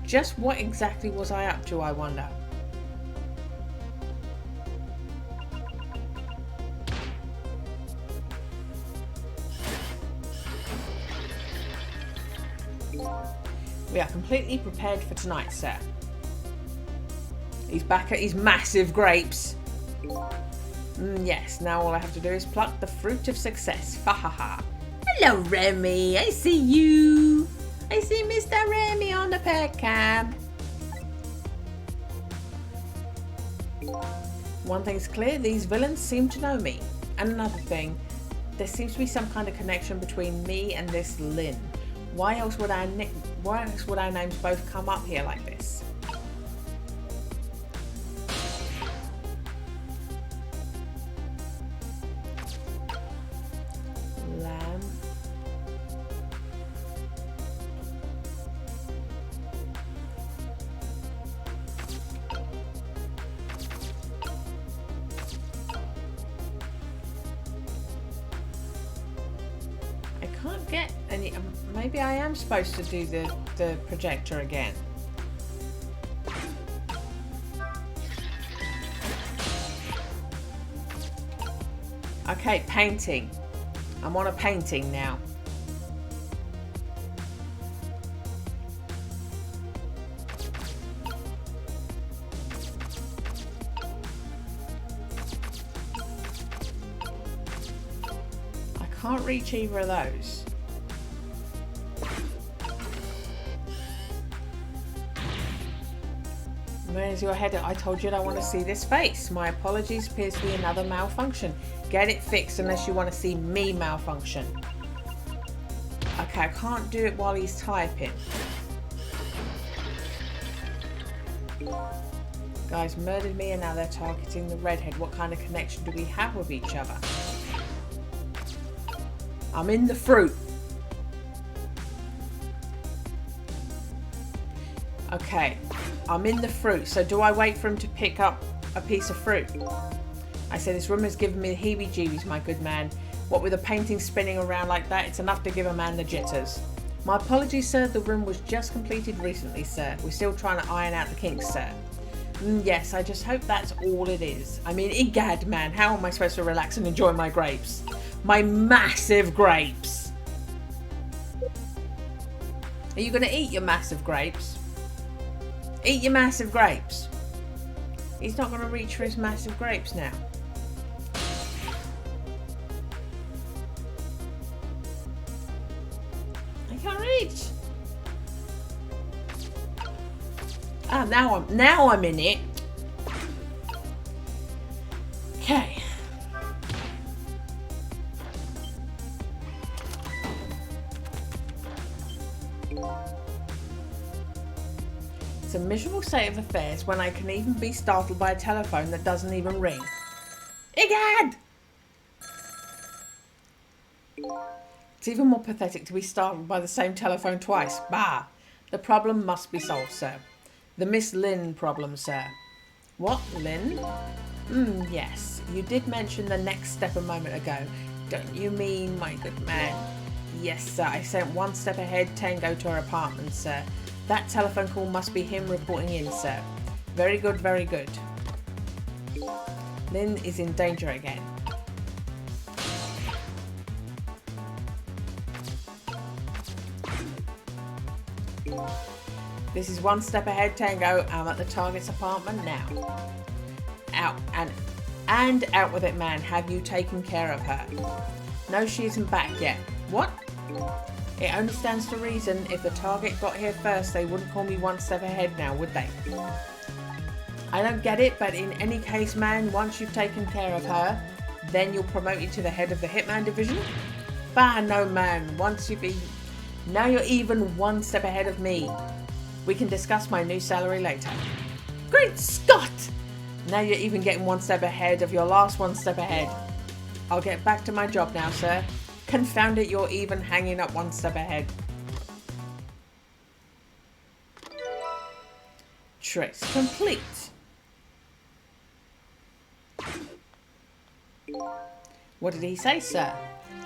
Just what exactly was I up to, I wonder? We are completely prepared for tonight, sir. He's back at his massive grapes. Yes, now all I have to do is pluck the fruit of success. Ha ha ha. Hello, Remy. I see you. I see Mr. Remy on the pet cam. One thing's clear, these villains seem to know me. And another thing, there seems to be some kind of connection between me and this Lynn. Why else would our names both come up here like this? can't get any... maybe I am supposed to do the projector again. Okay, painting. I'm on a painting now. I can't reach either of those. Where's your header? I told you I don't want to see this face. My apologies, appears to be another malfunction. Get it fixed unless you want to see me malfunction. Okay, I can't do it while he's typing. Guys murdered me and now they're targeting the redhead. What kind of connection do we have with each other? I'm in the fruit. Okay, I'm in the fruit. So do I wait for him to pick up a piece of fruit? I say this room has given me the heebie-jeebies, my good man. What with a painting spinning around like that, it's enough to give a man the jitters. My apologies, sir. The room was just completed recently, sir. We're still trying to iron out the kinks, sir. Yes, I just hope that's all it is. I mean, egad, man, how am I supposed to relax and enjoy my grapes? My massive grapes. Are you going to eat your massive grapes? Eat your massive grapes. He's not going to reach for his massive grapes now. I can't reach. Ah, now I'm in it. Okay. It's a miserable state of affairs when I can even be startled by a telephone that doesn't even ring. Egad! It's even more pathetic to be startled by the same telephone twice. Bah! The problem must be solved, sir. The Miss Lynn problem, sir. What, Lynn? Yes. You did mention the next step a moment ago. Don't you mean, my good man? Yes, sir. I sent one step ahead, Tango, to her apartment, sir. That telephone call must be him reporting in, sir. Very good, very good. Lynn is in danger again. This is one step ahead, Tango. I'm at the target's apartment now. Out and out with it, man. Have you taken care of her? No, she isn't back yet. What? It only stands to reason if the target got here first, they wouldn't call me one step ahead now, would they? I don't get it, but in any case, man, once you've taken care of her, then you'll promote you to the head of the Hitman division? Bah, no, man. Now you're even one step ahead of me. We can discuss my new salary later. Great Scott! Now you're even getting one step ahead of your last one step ahead. I'll get back to my job now, sir. Confound it, you're even hanging up one step ahead. Trace complete. What did he say, sir?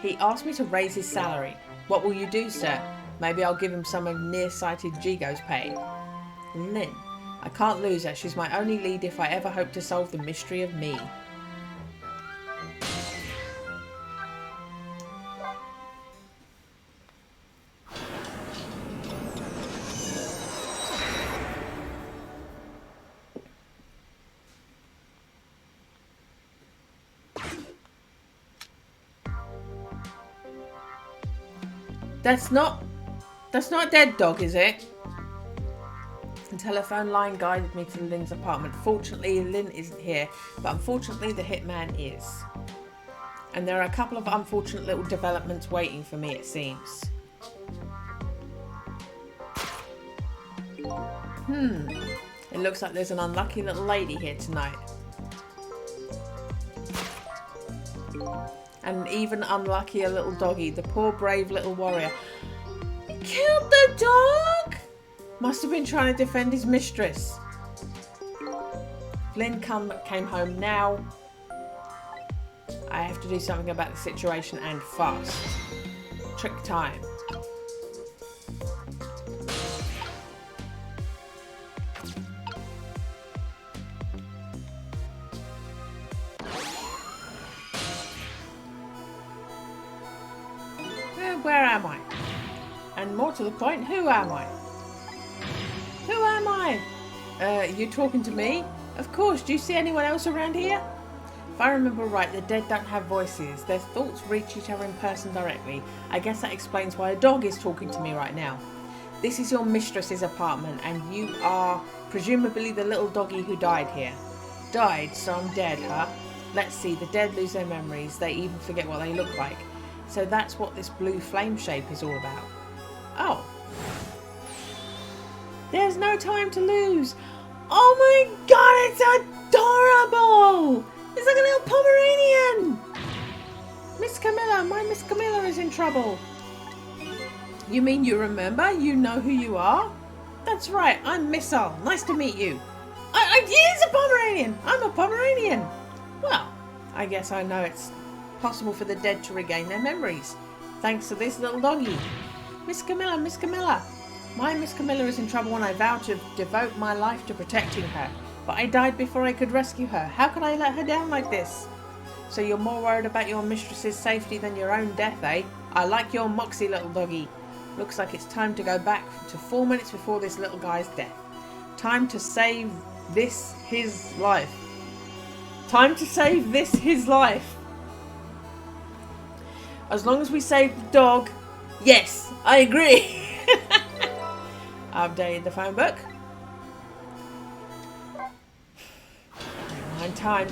He asked me to raise his salary. What will you do, sir? Maybe I'll give him some of nearsighted Jigo's pay. Lynn. I can't lose her. She's my only lead if I ever hope to solve the mystery of me. That's not Dead Dog, is it? The telephone line guided me to Lynn's apartment. Fortunately, Lynn isn't here, but unfortunately the hitman is. And there are a couple of unfortunate little developments waiting for me, it seems. It looks like there's an unlucky little lady here tonight. And even unluckier little doggy, the poor brave little warrior. Killed the dog? Must have been trying to defend his mistress. Lynn came home now. I have to do something about the situation and fast. trick time. Where am I? And more to the point, who am I? Who am I? You talking to me? Of course, do you see anyone else around here? If I remember right, the dead don't have voices. Their thoughts reach each other in person directly. I guess that explains why a dog is talking to me right now. This is your mistress's apartment, and you are presumably the little doggy who died here. Died, so I'm dead, huh? Let's see, the dead lose their memories. They even forget what they look like. So that's what this blue flame shape is all about. Oh. There's no time to lose. Oh my god, it's adorable! It's like a little Pomeranian! Miss Camilla, my Miss Camilla is in trouble. You mean you remember? You know who you are? That's right, I'm Missile. Nice to meet you. He's a Pomeranian! I'm a Pomeranian! Well, I guess I know it's possible for the dead to regain their memories, thanks to this little doggy. Miss Camilla, Miss Camilla. My Miss Camilla is in trouble and I vow to devote my life to protecting her. But I died before I could rescue her. How could I let her down like this? So you're more worried about your mistress's safety than your own death, eh? I like your moxie, little doggy. Looks like it's time to go back to 4 minutes before this little guy's death. Time to save this his life. Time to save this his life. As long as we save the dog. Yes, I agree. Updated the phone book. And time.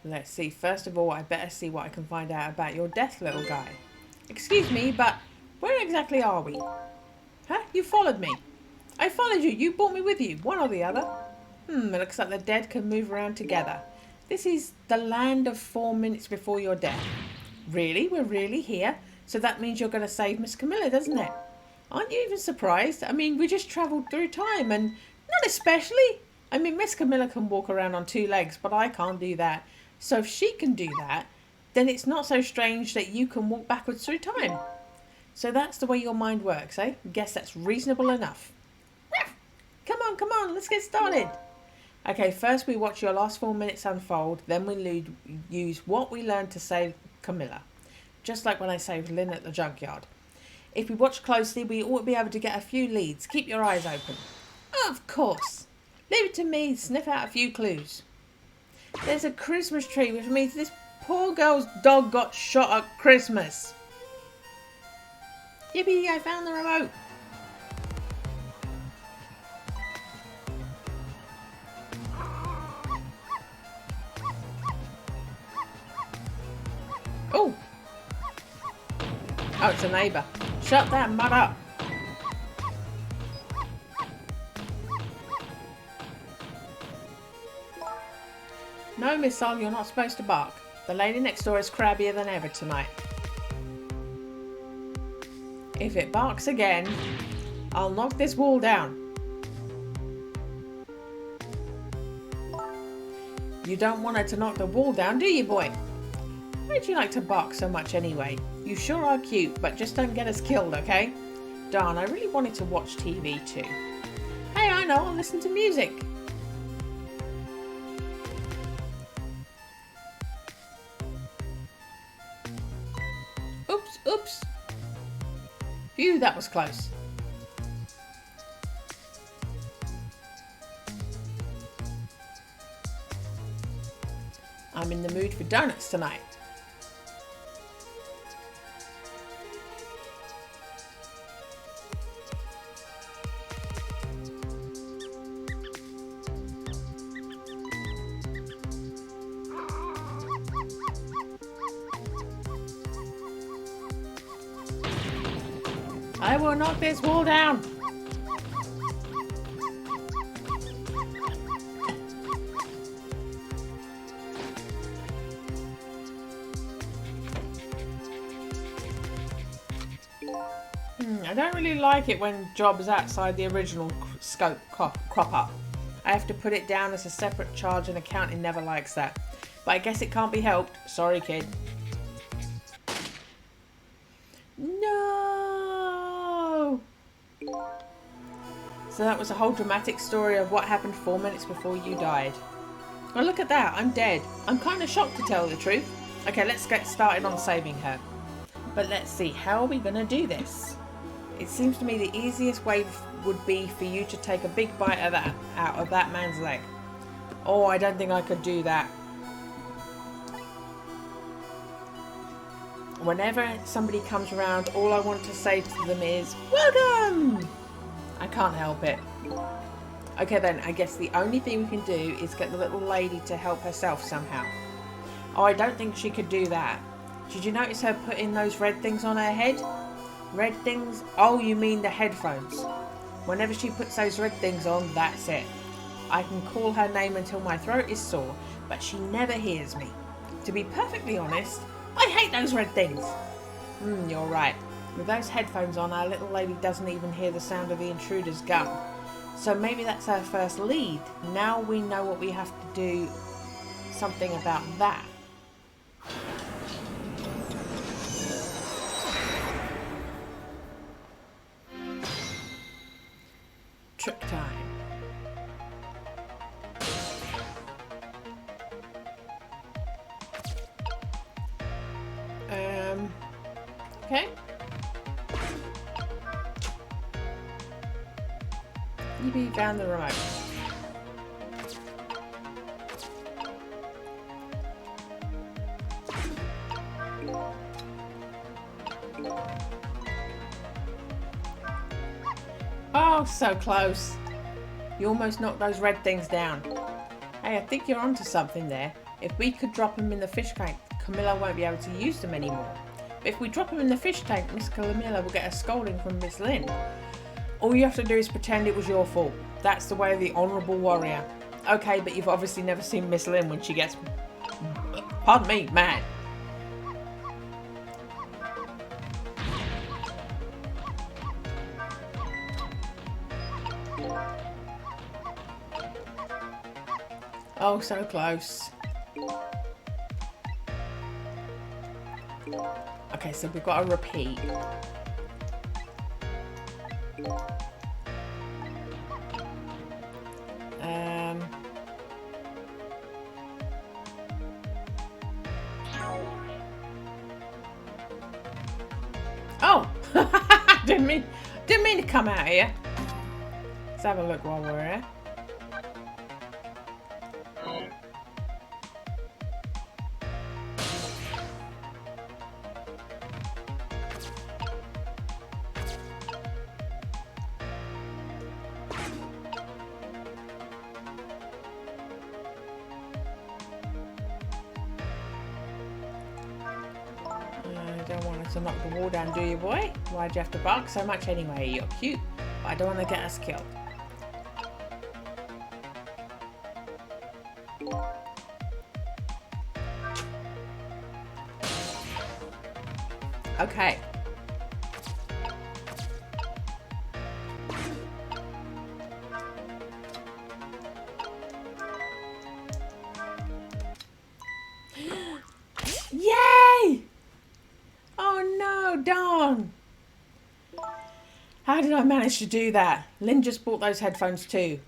Let's see. First of all, I better see what I can find out about your death, little guy. Excuse me, but where exactly are we? Huh? You followed me. I followed you. You brought me with you. One or the other. It looks like the dead can move around together. This is the land of 4 minutes before your death. Really? We're really here? So that means you're going to save Miss Camilla, doesn't it? Aren't you even surprised? I mean, we just travelled through time and not especially. I mean, Miss Camilla can walk around on 2 legs, but I can't do that. So if she can do that, then it's not so strange that you can walk backwards through time. So that's the way your mind works, eh? Guess that's reasonable enough. Come on, let's get started. Okay, first we watch your last 4 minutes unfold, then we use what we learned to save Camilla. Just like when I saved Lynn at the junkyard. If we watch closely, we ought to be able to get a few leads. Keep your eyes open. Of course. Leave it to me, sniff out a few clues. There's a Christmas tree, which means this poor girl's dog got shot at Christmas. Yippee, I found the remote. Oh! Oh, it's a neighbour. Shut that mud up. No, Miss Sol, you're not supposed to bark. The lady next door is crabbier than ever tonight. If it barks again, I'll knock this wall down. You don't want her to knock the wall down, do you, boy? Why'd you like to bark so much anyway? You sure are cute, but just don't get us killed, okay? Darn, I really wanted to watch TV too. Hey, I know, I'll listen to music. Oops. Phew, that was close. I'm in the mood for donuts tonight. I will knock this wall down. I don't really like it when jobs outside the original scope crop up. I have to put it down as a separate charge and accounting never likes that. But I guess it can't be helped. Sorry, kid. No! So that was a whole dramatic story of what happened 4 minutes before you died. Well, look at that. I'm dead. I'm kind of shocked to tell the truth. Okay, let's get started on saving her. But let's see. How are we going to do this? It seems to me the easiest way would be for you to take a big bite of that out of that man's leg. Oh, I don't think I could do that. Whenever somebody comes around, all I want to say to them is, welcome! I can't help it. Okay then, I guess the only thing we can do is get the little lady to help herself somehow. Oh, I don't think she could do that. Did you notice her putting those red things on her head? Red things? Oh, you mean the headphones. Whenever she puts those red things on, that's it. I can call her name until my throat is sore, but she never hears me. To be perfectly honest, I hate those red things. You're right. With those headphones on, our little lady doesn't even hear the sound of the intruder's gun. So maybe that's our first lead. Now we know what we have to do something about that. Trick time. Okay. You found the remote. Oh, so close. You almost knocked those red things down. Hey, I think you're onto something there. If we could drop them in the fish tank, Camilla won't be able to use them anymore. But if we drop them in the fish tank, Miss Camilla will get a scolding from Miss Lynn. All you have to do is pretend it was your fault. That's the way of the honourable warrior. Okay, but you've obviously never seen Miss Lynn when she gets, pardon me, mad. Oh, so close. Okay, so we've got to repeat. Oh, didn't mean to come out here. Let's have a look while we're here. Don't want us to knock the wall down, do you, boy? Why'd you have to bark so much anyway? You're cute, but I don't want to get us killed. Okay. Yay! Oh no, darn! How did I manage to do that? Lynn just bought those headphones too.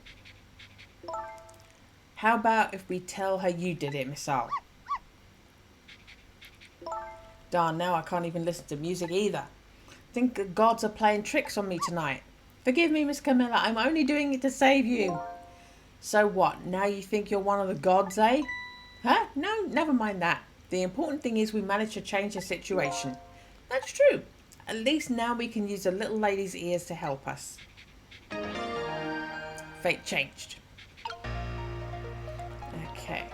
How about if we tell her you did it, Miss Al? Darn, now I can't even listen to music either. I think the gods are playing tricks on me tonight. Forgive me, Miss Camilla, I'm only doing it to save you. So what, now you think you're one of the gods, eh? Huh? No, never mind that. The important thing is we managed to change the situation. That's true. At least now we can use the little lady's ears to help us. Fate changed. Okay.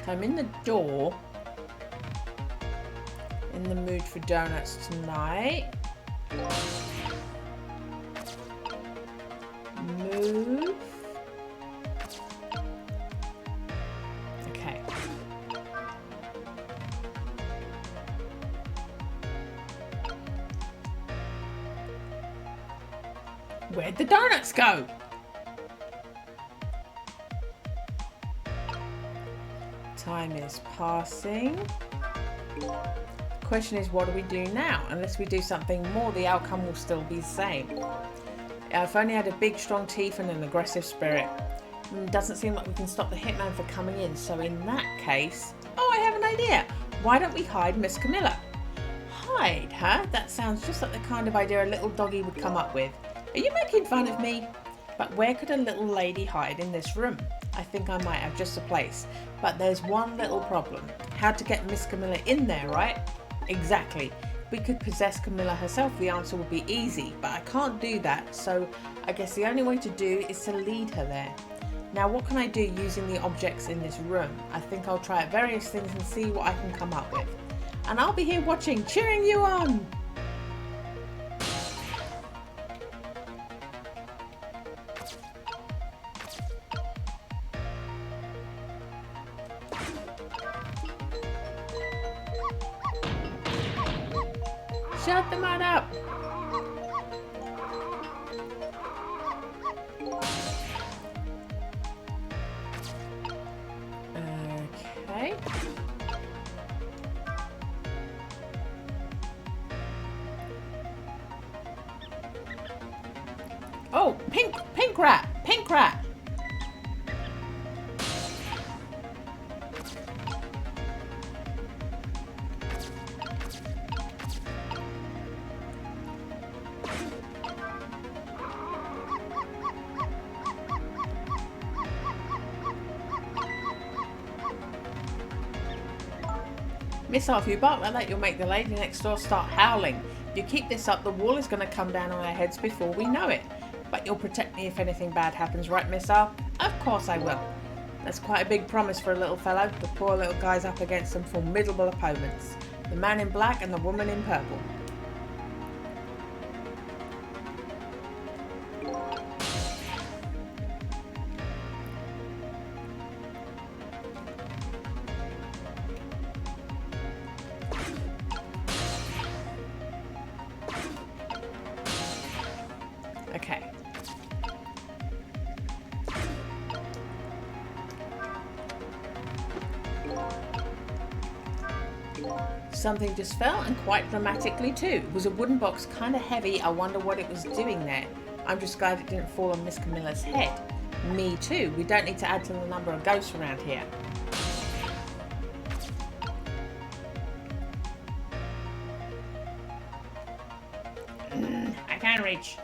I'm in the door. In the mood for donuts tonight. Move. Okay. Where'd the donuts go? Time is passing. Question is, what do we do now? Unless we do something more, the outcome will still be the same. I've only had a big, strong teeth and an aggressive spirit. Doesn't seem like we can stop the hitman from coming in, so in that case... Oh, I have an idea! Why don't we hide Miss Camilla? Hide, huh? That sounds just like the kind of idea a little doggy would come up with. Are you making fun of me? But where could a little lady hide in this room? I think I might have just a place. But there's one little problem. How to get Miss Camilla in there, right? Exactly. We could possess Camilla herself, the answer would be easy, but I can't do that, so I guess the only way to do is to lead her there. Now, what can I do using the objects in this room? I think I'll try out various things and see what I can come up with. And I'll be here watching, cheering you on! Shut the mud up! Okay. Oh, pink rat! Pink rat! Missile, if you bark like that, you'll make the lady next door start howling. If you keep this up, the wall is going to come down on our heads before we know it. But you'll protect me if anything bad happens, right, Missile? Of course I will. That's quite a big promise for a little fellow. The poor little guy's up against some formidable opponents. The man in black and the woman in purple. Okay. Something just fell, and quite dramatically too. It was a wooden box, kind of heavy. I wonder what it was doing there. I'm just glad it didn't fall on Miss Camilla's head. Me too. We don't need to add to the number of ghosts around here. I can't reach.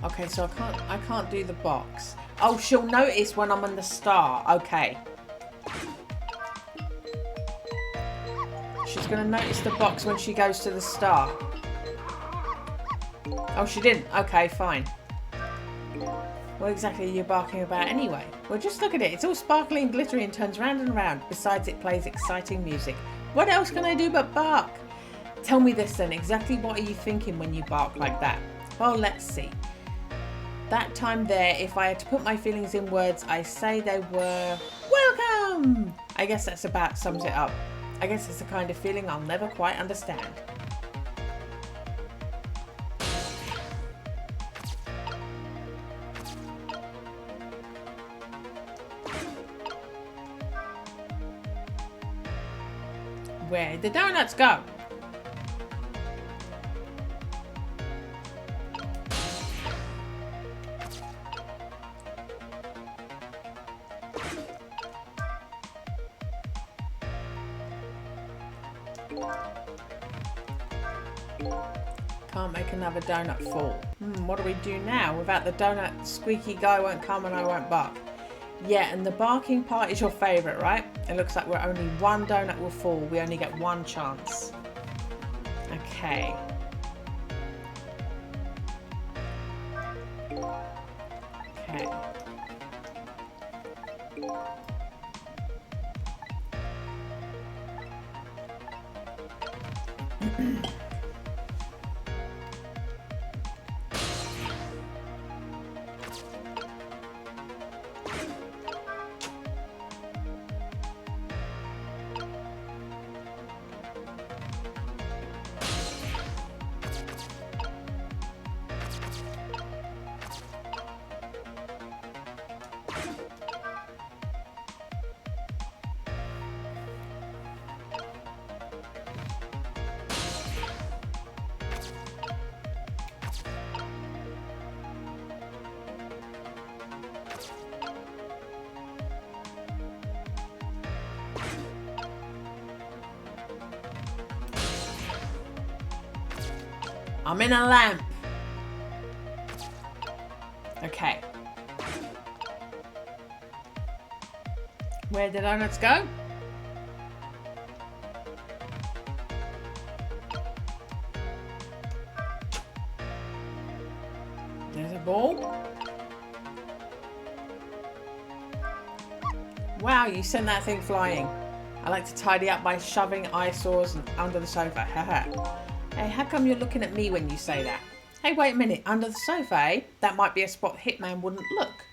Okay, so I can't do the box. Oh, she'll notice when I'm on the star. Okay. She's gonna notice the box when she goes to the star. Oh, she didn't. Okay, fine. What exactly are you barking about anyway? Well, just look at it. It's all sparkly and glittery and turns round and round. Besides, it plays exciting music. What else can I do but bark? Tell me this then. Exactly what are you thinking when you bark like that? Well, let's see. That time there, if I had to put my feelings in words, I say they were welcome. I guess that's about sums it up. I guess it's the kind of feeling I'll never quite understand. Where'd the donuts go? Can't make another donut fall. What do we do now? Without the donut, squeaky guy won't come and I won't bark. Yeah, and the barking part is your favourite, right? It looks like we're only one donut will fall. We only get one chance. Okay. Okay. I'm in a lamp. Okay. Where did donuts go? There's a ball. Wow, you sent that thing flying. I like to tidy up by shoving eyesores under the sofa. Haha. Hey, how come you're looking at me when you say that? Hey, wait a minute. Under the sofa, eh? That might be a spot Hitman wouldn't look.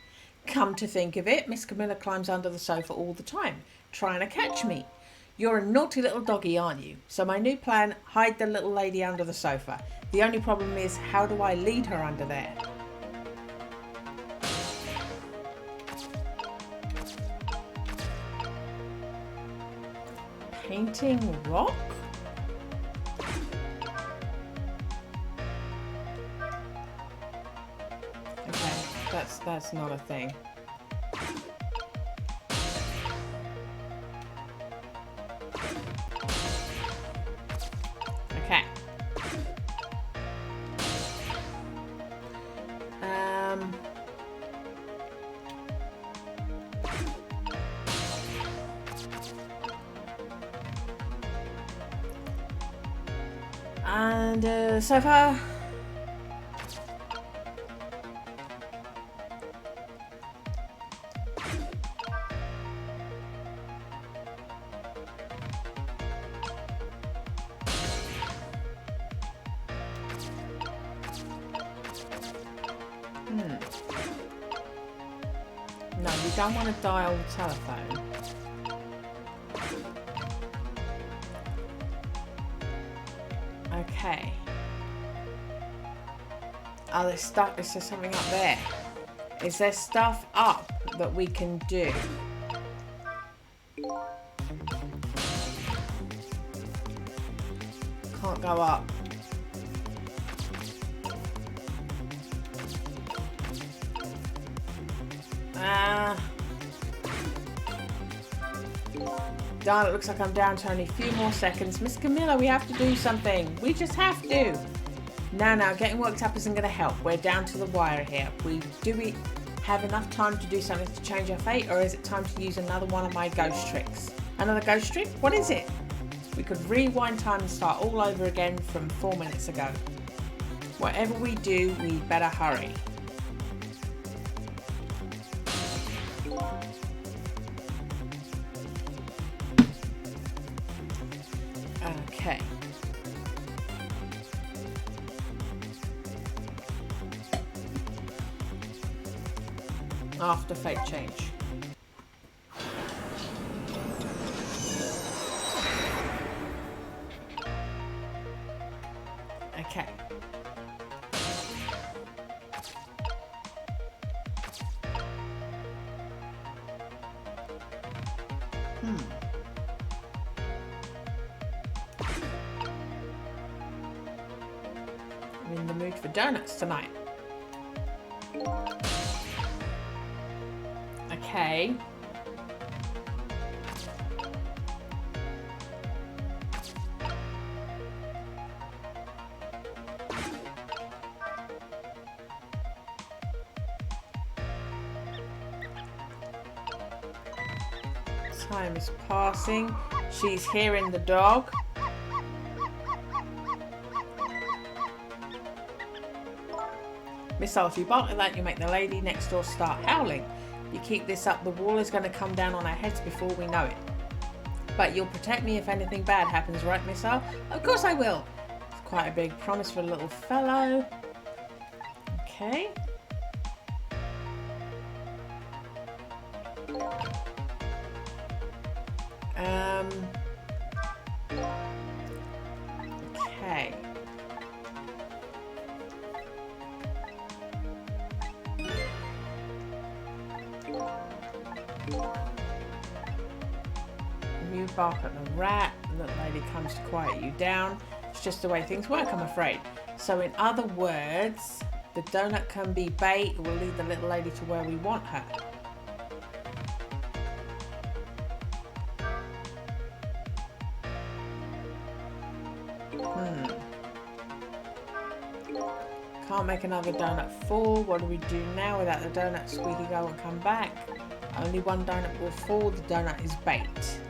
Come to think of it, Miss Camilla climbs under the sofa all the time, trying to catch me. You're a naughty little doggy, aren't you? So my new plan, hide the little lady under the sofa. The only problem is, how do I lead her under there? Painting rock? Okay, that's not a thing. Okay. And sofa. No, we don't want to dial the telephone. Okay. Oh, there's stuff. Is there something up there? Is there stuff up that we can do? Can't go up. Darn, it looks like I'm down to only a few more seconds. Miss Camilla, we have to do something. We just have to. Now, getting worked up isn't going to help. We're down to the wire here. Do we have enough time to do something to change our fate, or is it time to use another one of my ghost tricks? Another ghost trick? What is it? We could rewind time and start all over again from 4 minutes ago. Whatever we do, we better hurry. Okay. After fate change. Okay. I'm in the mood for donuts tonight. Okay. Time is passing. She's hearing the dog. Missile, if you bark like that, you make the lady next door start howling. You keep this up, the wall is going to come down on our heads before we know it. But you'll protect me if anything bad happens, right, Missile? Of course I will. It's quite a big promise for a little fellow. Okay. Okay. You bark at the rat, the little lady comes to quiet you down. It's just the way things work, I'm afraid. So in other words, the donut can be bait. We'll lead the little lady to where we want her. can't make another donut fall. What do we do now without the donut? Squeaky go and come back. Only one donut will fall. The donut is baked.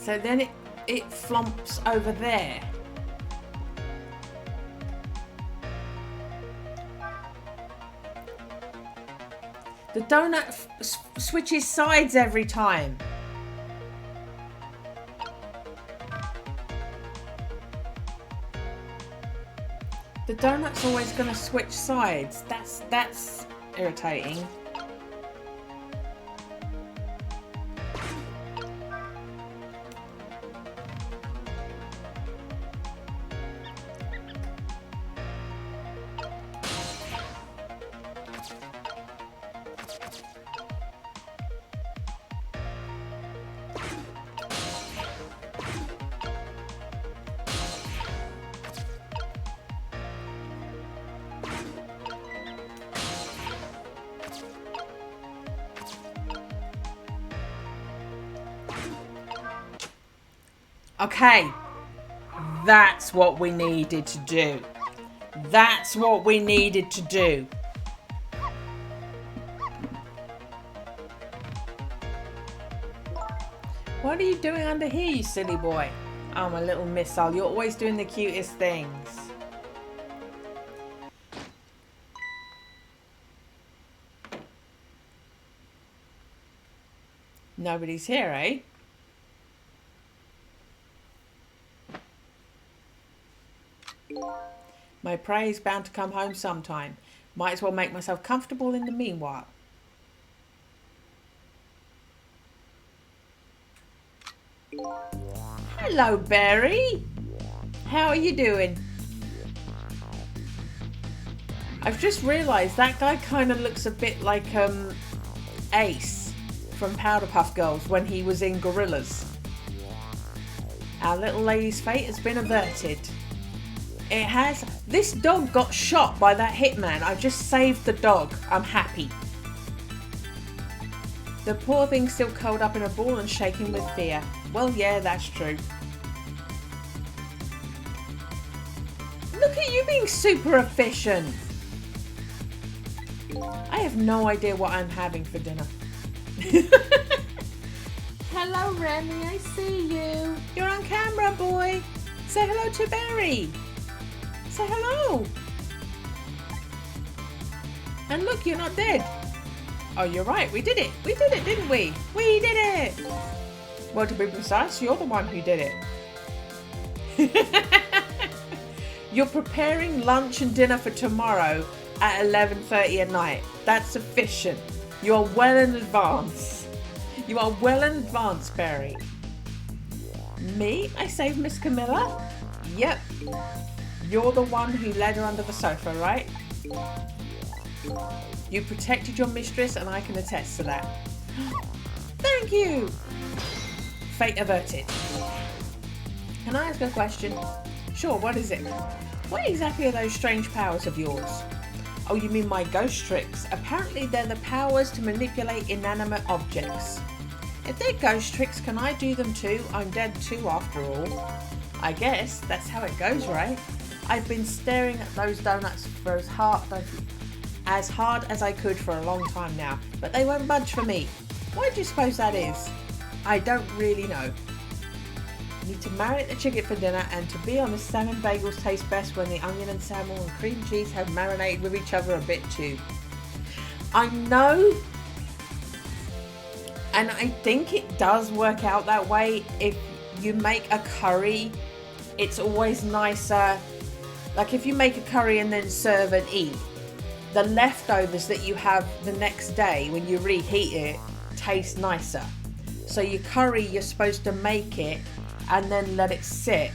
So then it flumps over there. The donut switches sides every time. The donut's always going to switch sides. That's irritating. Okay, that's what we needed to do. That's what we needed to do. What are you doing under here, you silly boy? Oh, my little missile. You're always doing the cutest things. Nobody's here, eh? My prey is bound to come home sometime. Might as well make myself comfortable in the meanwhile. Hello, Berry. How are you doing? I've just realised that guy kind of looks a bit like Ace from Powderpuff Girls when he was in Gorillaz. Our little lady's fate has been averted. It has. This dog got shot by that hitman. I just saved the dog. I'm happy. The poor thing's still curled up in a ball and shaking with fear. Well, yeah, that's true. Look at you being super efficient. I have no idea what I'm having for dinner. Hello, Remy. I see you. You're on camera, boy. Say hello to Berry. Say hello. And look, you're not dead. Oh, you're right. We did it. We did it, didn't we? We did it. Well, to be precise, you're the one who did it. You're preparing lunch and dinner for tomorrow at 11:30 at night. That's sufficient. You are well in advance. You are well in advance, Berry. Me? I saved Miss Camilla? Yep. You're the one who led her under the sofa, right? You protected your mistress and I can attest to that. Thank you! Fate averted. Can I ask a question? Sure, what is it? What exactly are those strange powers of yours? Oh, you mean my ghost tricks? Apparently they're the powers to manipulate inanimate objects. If they're ghost tricks, can I do them too? I'm dead too, after all. I guess that's how it goes, right? I've been staring at those donuts for as hard as I could for a long time now, but they won't budge for me. Why do you suppose that is? I don't really know. Need to marinate the chicken for dinner, and to be honest, salmon bagels taste best when the onion and salmon and cream cheese have marinated with each other a bit too. I know, and I think it does work out that way. If you make a curry, it's always nicer. Like if you make a curry and then serve and eat, the leftovers that you have the next day when you reheat it taste nicer. So your curry, you're supposed to make it and then let it sit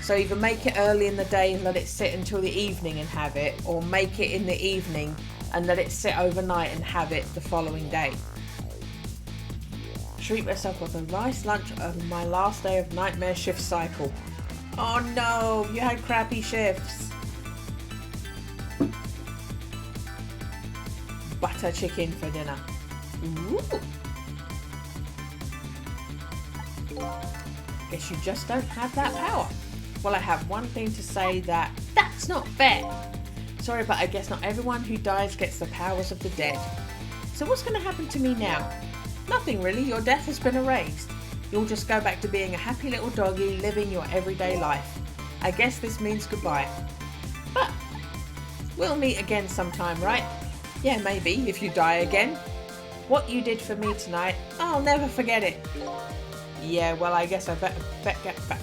So either make it early in the day and let it sit until the evening and have it, or make it in the evening and let it sit overnight and have it the following day. Treat myself with a nice lunch on my last day of nightmare shift cycle. Oh no, you had crappy shifts. Butter chicken for dinner. Ooh. Guess you just don't have that power. Well, I have one thing to say, that's not fair. Sorry, but I guess not everyone who dies gets the powers of the dead. So what's going to happen to me now? Nothing really, your death has been erased. You'll just go back to being a happy little doggy living your everyday life. I guess this means goodbye. But we'll meet again sometime, right? Yeah, maybe, if you die again. What you did for me tonight, I'll never forget it. Yeah, well, I guess I better get back.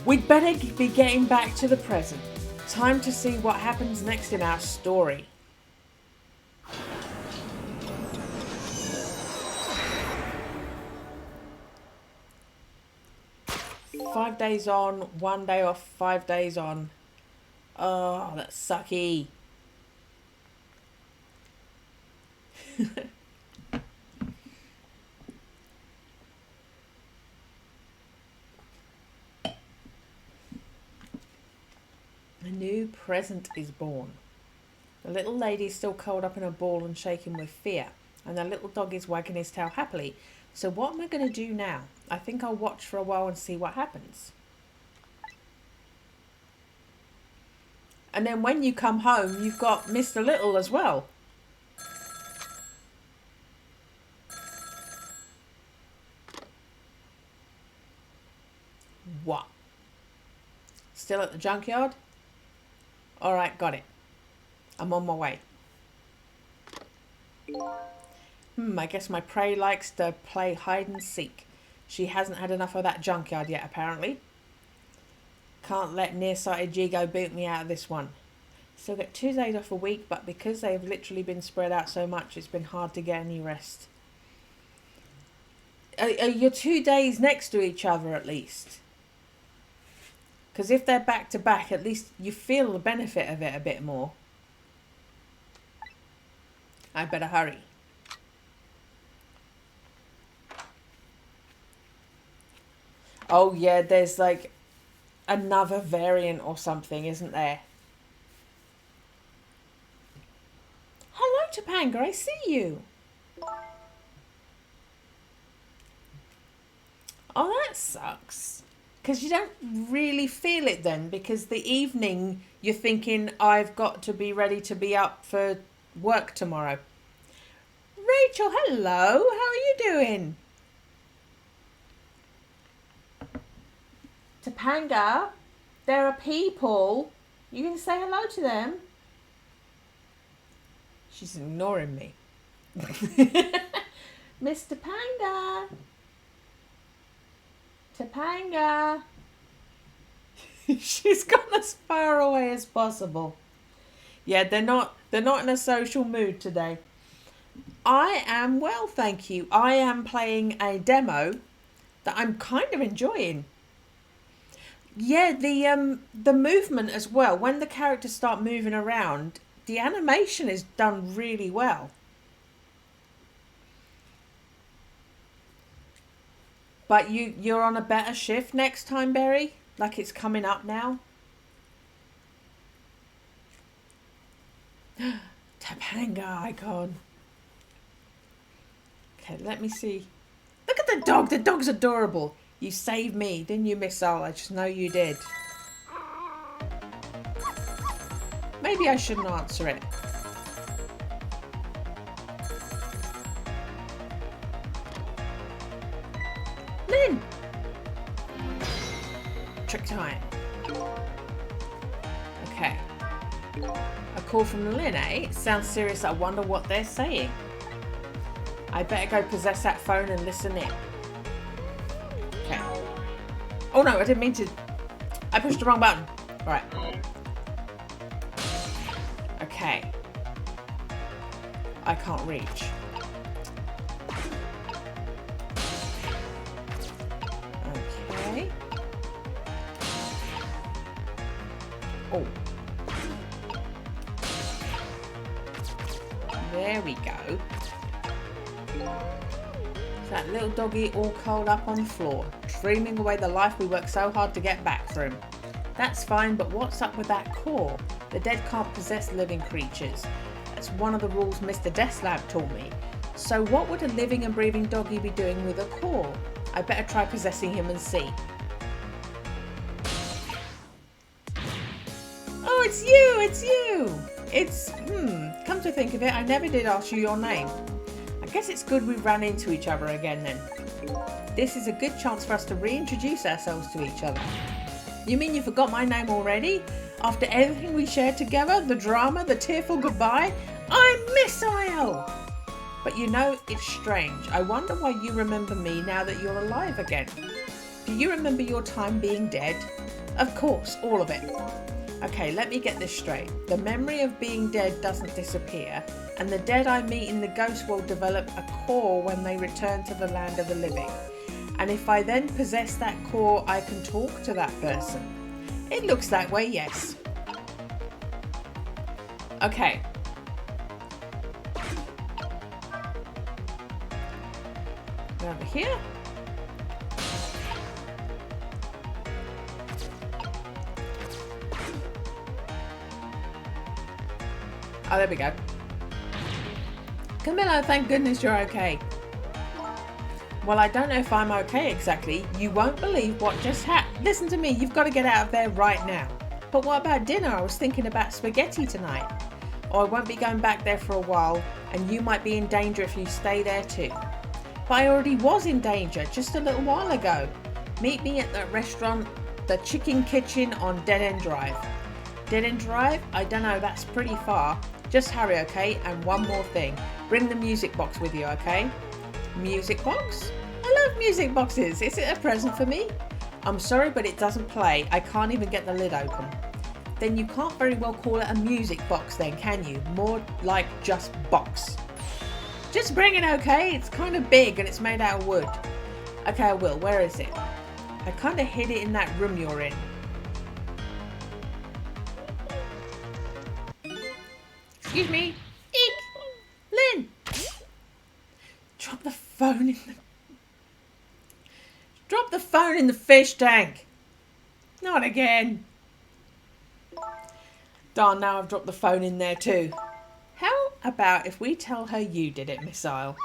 We'd better be getting back to the present. Time to see what happens next in our story. "5 days on, 1 day off, 5 days on." Oh, that's sucky. A new present is born. The little lady is still curled up in a ball and shaking with fear, and the little dog is wagging his tail happily. So what am I going to do now? I think I'll watch for a while and see what happens. And then when you come home, you've got Mr. Little as well. What? Still at the junkyard? Alright, got it. I'm on my way. I guess my prey likes to play hide and seek. She hasn't had enough of that junkyard yet, apparently. Can't let nearsighted Jigo boot me out of this one. Still get 2 days off a week, but because they've literally been spread out so much, it's been hard to get any rest. Are your 2 days next to each other at least? Because if they're back to back, at least you feel the benefit of it a bit more. I better hurry. Oh yeah, there's like another variant or something, isn't there? Hello, Topanga, I see you. Oh, that sucks. Because you don't really feel it then, because the evening you're thinking, I've got to be ready to be up for work tomorrow. Rachel, hello, how are you doing? Topanga, there are people. You can say hello to them. She's ignoring me. Miss Topanga. Topanga. She's gone as far away as possible. Yeah, they're not in a social mood today. I am well, thank you. I am playing a demo that I'm kind of enjoying. Yeah, the movement as well. When the characters start moving around, the animation is done really well. But you're on a better shift next time, Berry? Like it's coming up now? Topanga icon. Okay, let me see. Look at the dog. The dog's adorable. You saved me, didn't you, Miss Al? I just know you did. Maybe I shouldn't answer it. Lynn! Trick time. Okay. A call from Lynn, eh? Sounds serious. I wonder what they're saying. I better go possess that phone and listen in. Okay. Oh no, I didn't mean to. I pushed the wrong button. Alright. Okay. I can't reach. Okay. Oh. There we go. That little doggy all curled up on the floor, dreaming away the life we worked so hard to get back for him. That's fine, but what's up with that core? The dead can't possess living creatures. That's one of the rules Mr. Deathlab taught me. So what would a living and breathing doggy be doing with a core? I better try possessing him and see. Oh, it's you! It's you! Come to think of it, I never did ask you your name. I guess it's good we ran into each other again then. This is a good chance for us to reintroduce ourselves to each other. You mean you forgot my name already? After everything we shared together, the drama, the tearful goodbye? I'm Missile! But you know, it's strange. I wonder why you remember me now that you're alive again. Do you remember your time being dead? Of course, all of it. Okay, let me get this straight. The memory of being dead doesn't disappear, and the dead I meet in the ghost world develop a core when they return to the land of the living. And if I then possess that core, I can talk to that person. It looks that way, yes. Okay. Over here. Oh, there we go. Camilla, thank goodness you're okay. Well, I don't know if I'm okay exactly. You won't believe what just happened. Listen to me, you've got to get out of there right now. But what about dinner? I was thinking about spaghetti tonight. Oh, I won't be going back there for a while, and you might be in danger if you stay there too. But I already was in danger just a little while ago. Meet me at the restaurant, the Chicken Kitchen on Dead End Drive. Dead End Drive? I don't know, that's pretty far. Just hurry, okay? And one more thing. Bring the music box with you, okay? Music box? I love music boxes. Is it a present for me? I'm sorry, but it doesn't play. I can't even get the lid open. Then you can't very well call it a music box then, can you? More like just box. Just bring it, okay? It's kind of big and it's made out of wood. Okay, I will. Where is it? I kind of hid it in that room you're in. Excuse me. Eek! Lynn! Drop the phone in the fish tank. Not again. Darn, now I've dropped the phone in there too. How about if we tell her you did it, Missile?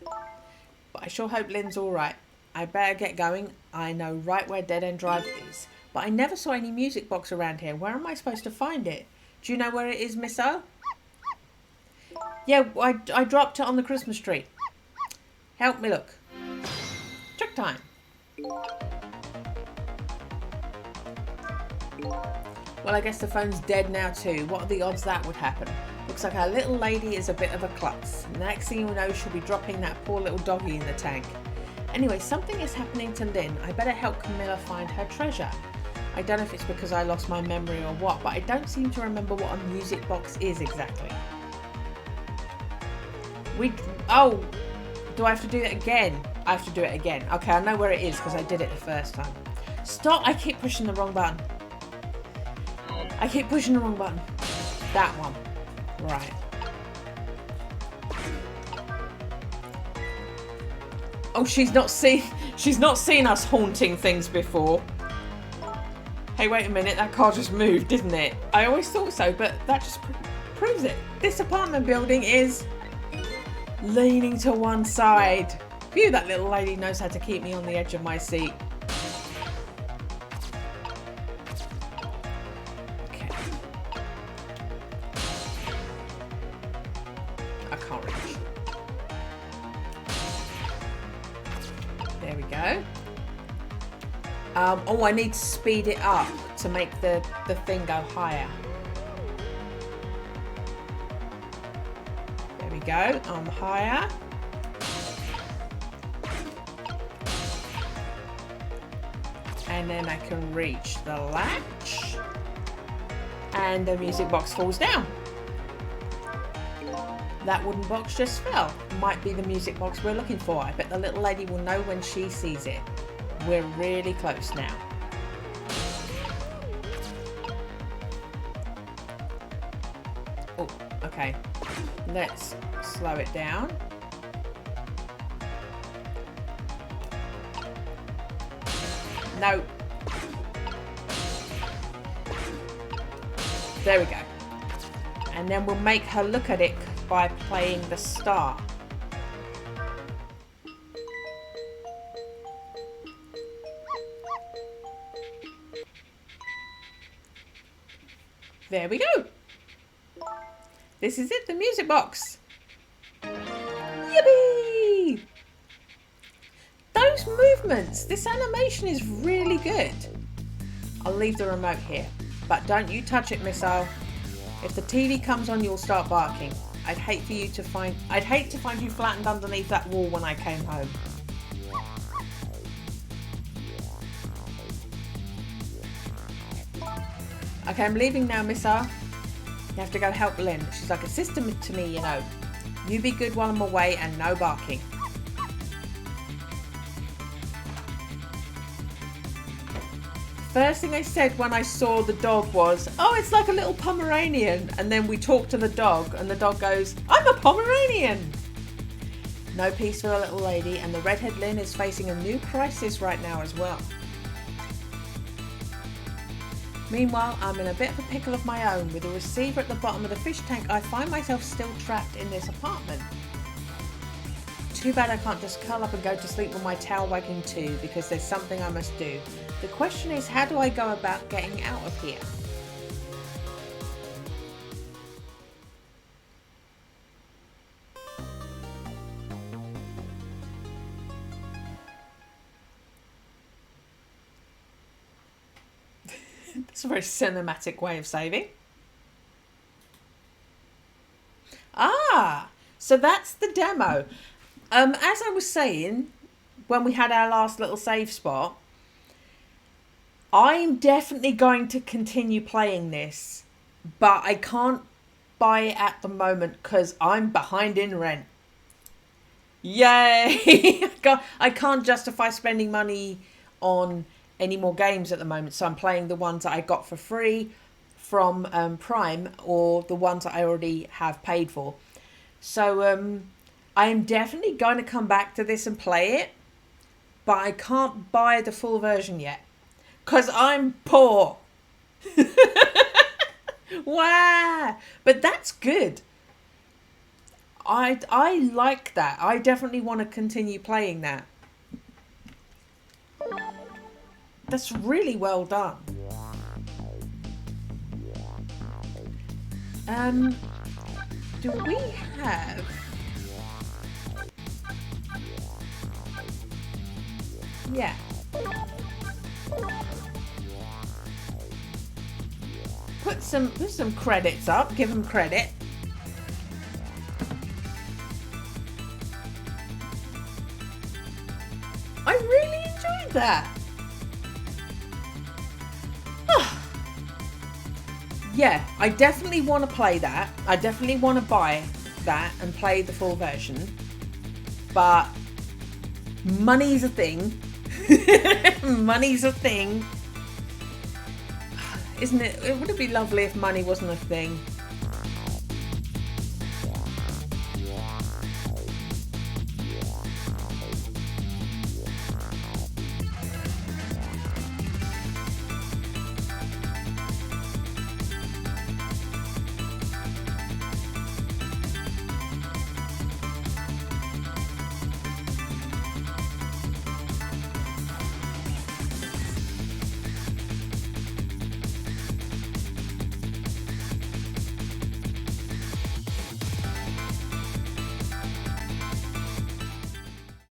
But I sure hope Lynn's alright. I better get going. I know right where Dead End Drive is. But I never saw any music box around here. Where am I supposed to find it? Do you know where it is, Missile? Yeah, I dropped it on the Christmas tree. Help me look. Trick time. Well, I guess the phone's dead now too. What are the odds that would happen? Looks like our little lady is a bit of a klutz. Next thing you know, she'll be dropping that poor little doggy in the tank. Anyway, something is happening to Lynn. I better help Camilla find her treasure. I don't know if it's because I lost my memory or what, but I don't seem to remember what a music box is exactly. Oh, do I have to do it again? I have to do it again. Okay, I know where it is because I did it the first time. Stop, I keep pushing the wrong button. I keep pushing the wrong button. That one. Right. Oh, she's not seen us haunting things before. Hey, wait a minute, that car just moved, didn't it? I always thought so, but that just proves it. This apartment building is leaning to one side. Phew, that little lady knows how to keep me on the edge of my seat. Okay. I can't reach. There we go. Oh, I need to speed it up to make the thing go higher. There we go. I'm higher. And then I can reach the latch. And the music box falls down. That wooden box just fell. Might be the music box we're looking for. I bet the little lady will know when she sees it. We're really close now. Oh, okay. Let's slow it down. No. There we go. And then we'll make her look at it by playing the star. There we go. This is it, the music box. Yippee! Those movements, this animation is really good. I'll leave the remote here, but don't you touch it, Missile. If the TV comes on, you'll start barking. I'd hate to find you flattened underneath that wall when I came home. Okay, I'm leaving now, Missile. You have to go help Lynn. She's like a sister to me, you know. You be good while I'm away and no barking. First thing I said when I saw the dog was, oh, it's like a little Pomeranian. And then we talked to the dog and the dog goes, I'm a Pomeranian. No peace for the little lady, and the redhead Lynn is facing a new crisis right now as well. Meanwhile, I'm in a bit of a pickle of my own. With a receiver at the bottom of the fish tank, I find myself still trapped in this apartment. Too bad I can't just curl up and go to sleep with my tail wagging too, because there's something I must do. The question is, how do I go about getting out of here? That's a very cinematic way of saving. Ah, so that's the demo. As I was saying, when we had our last little save spot, I'm definitely going to continue playing this, but I can't buy it at the moment because I'm behind in rent. Yay! I can't justify spending money on any more games at the moment, so I'm playing the ones that I got for free from Prime, or the ones that I already have paid for. So I'm definitely going to come back to this and play it, but I can't buy the full version yet because I'm poor. Wow, but that's good. I like that. I definitely want to continue playing that. That's really well done. Do we have... Yeah. Put some credits up. Give them credit. I really enjoyed that. Yeah, I definitely want to play that. I definitely want to buy that and play the full version. But money's a thing. Money's a thing. Isn't it? It would be lovely if money wasn't a thing.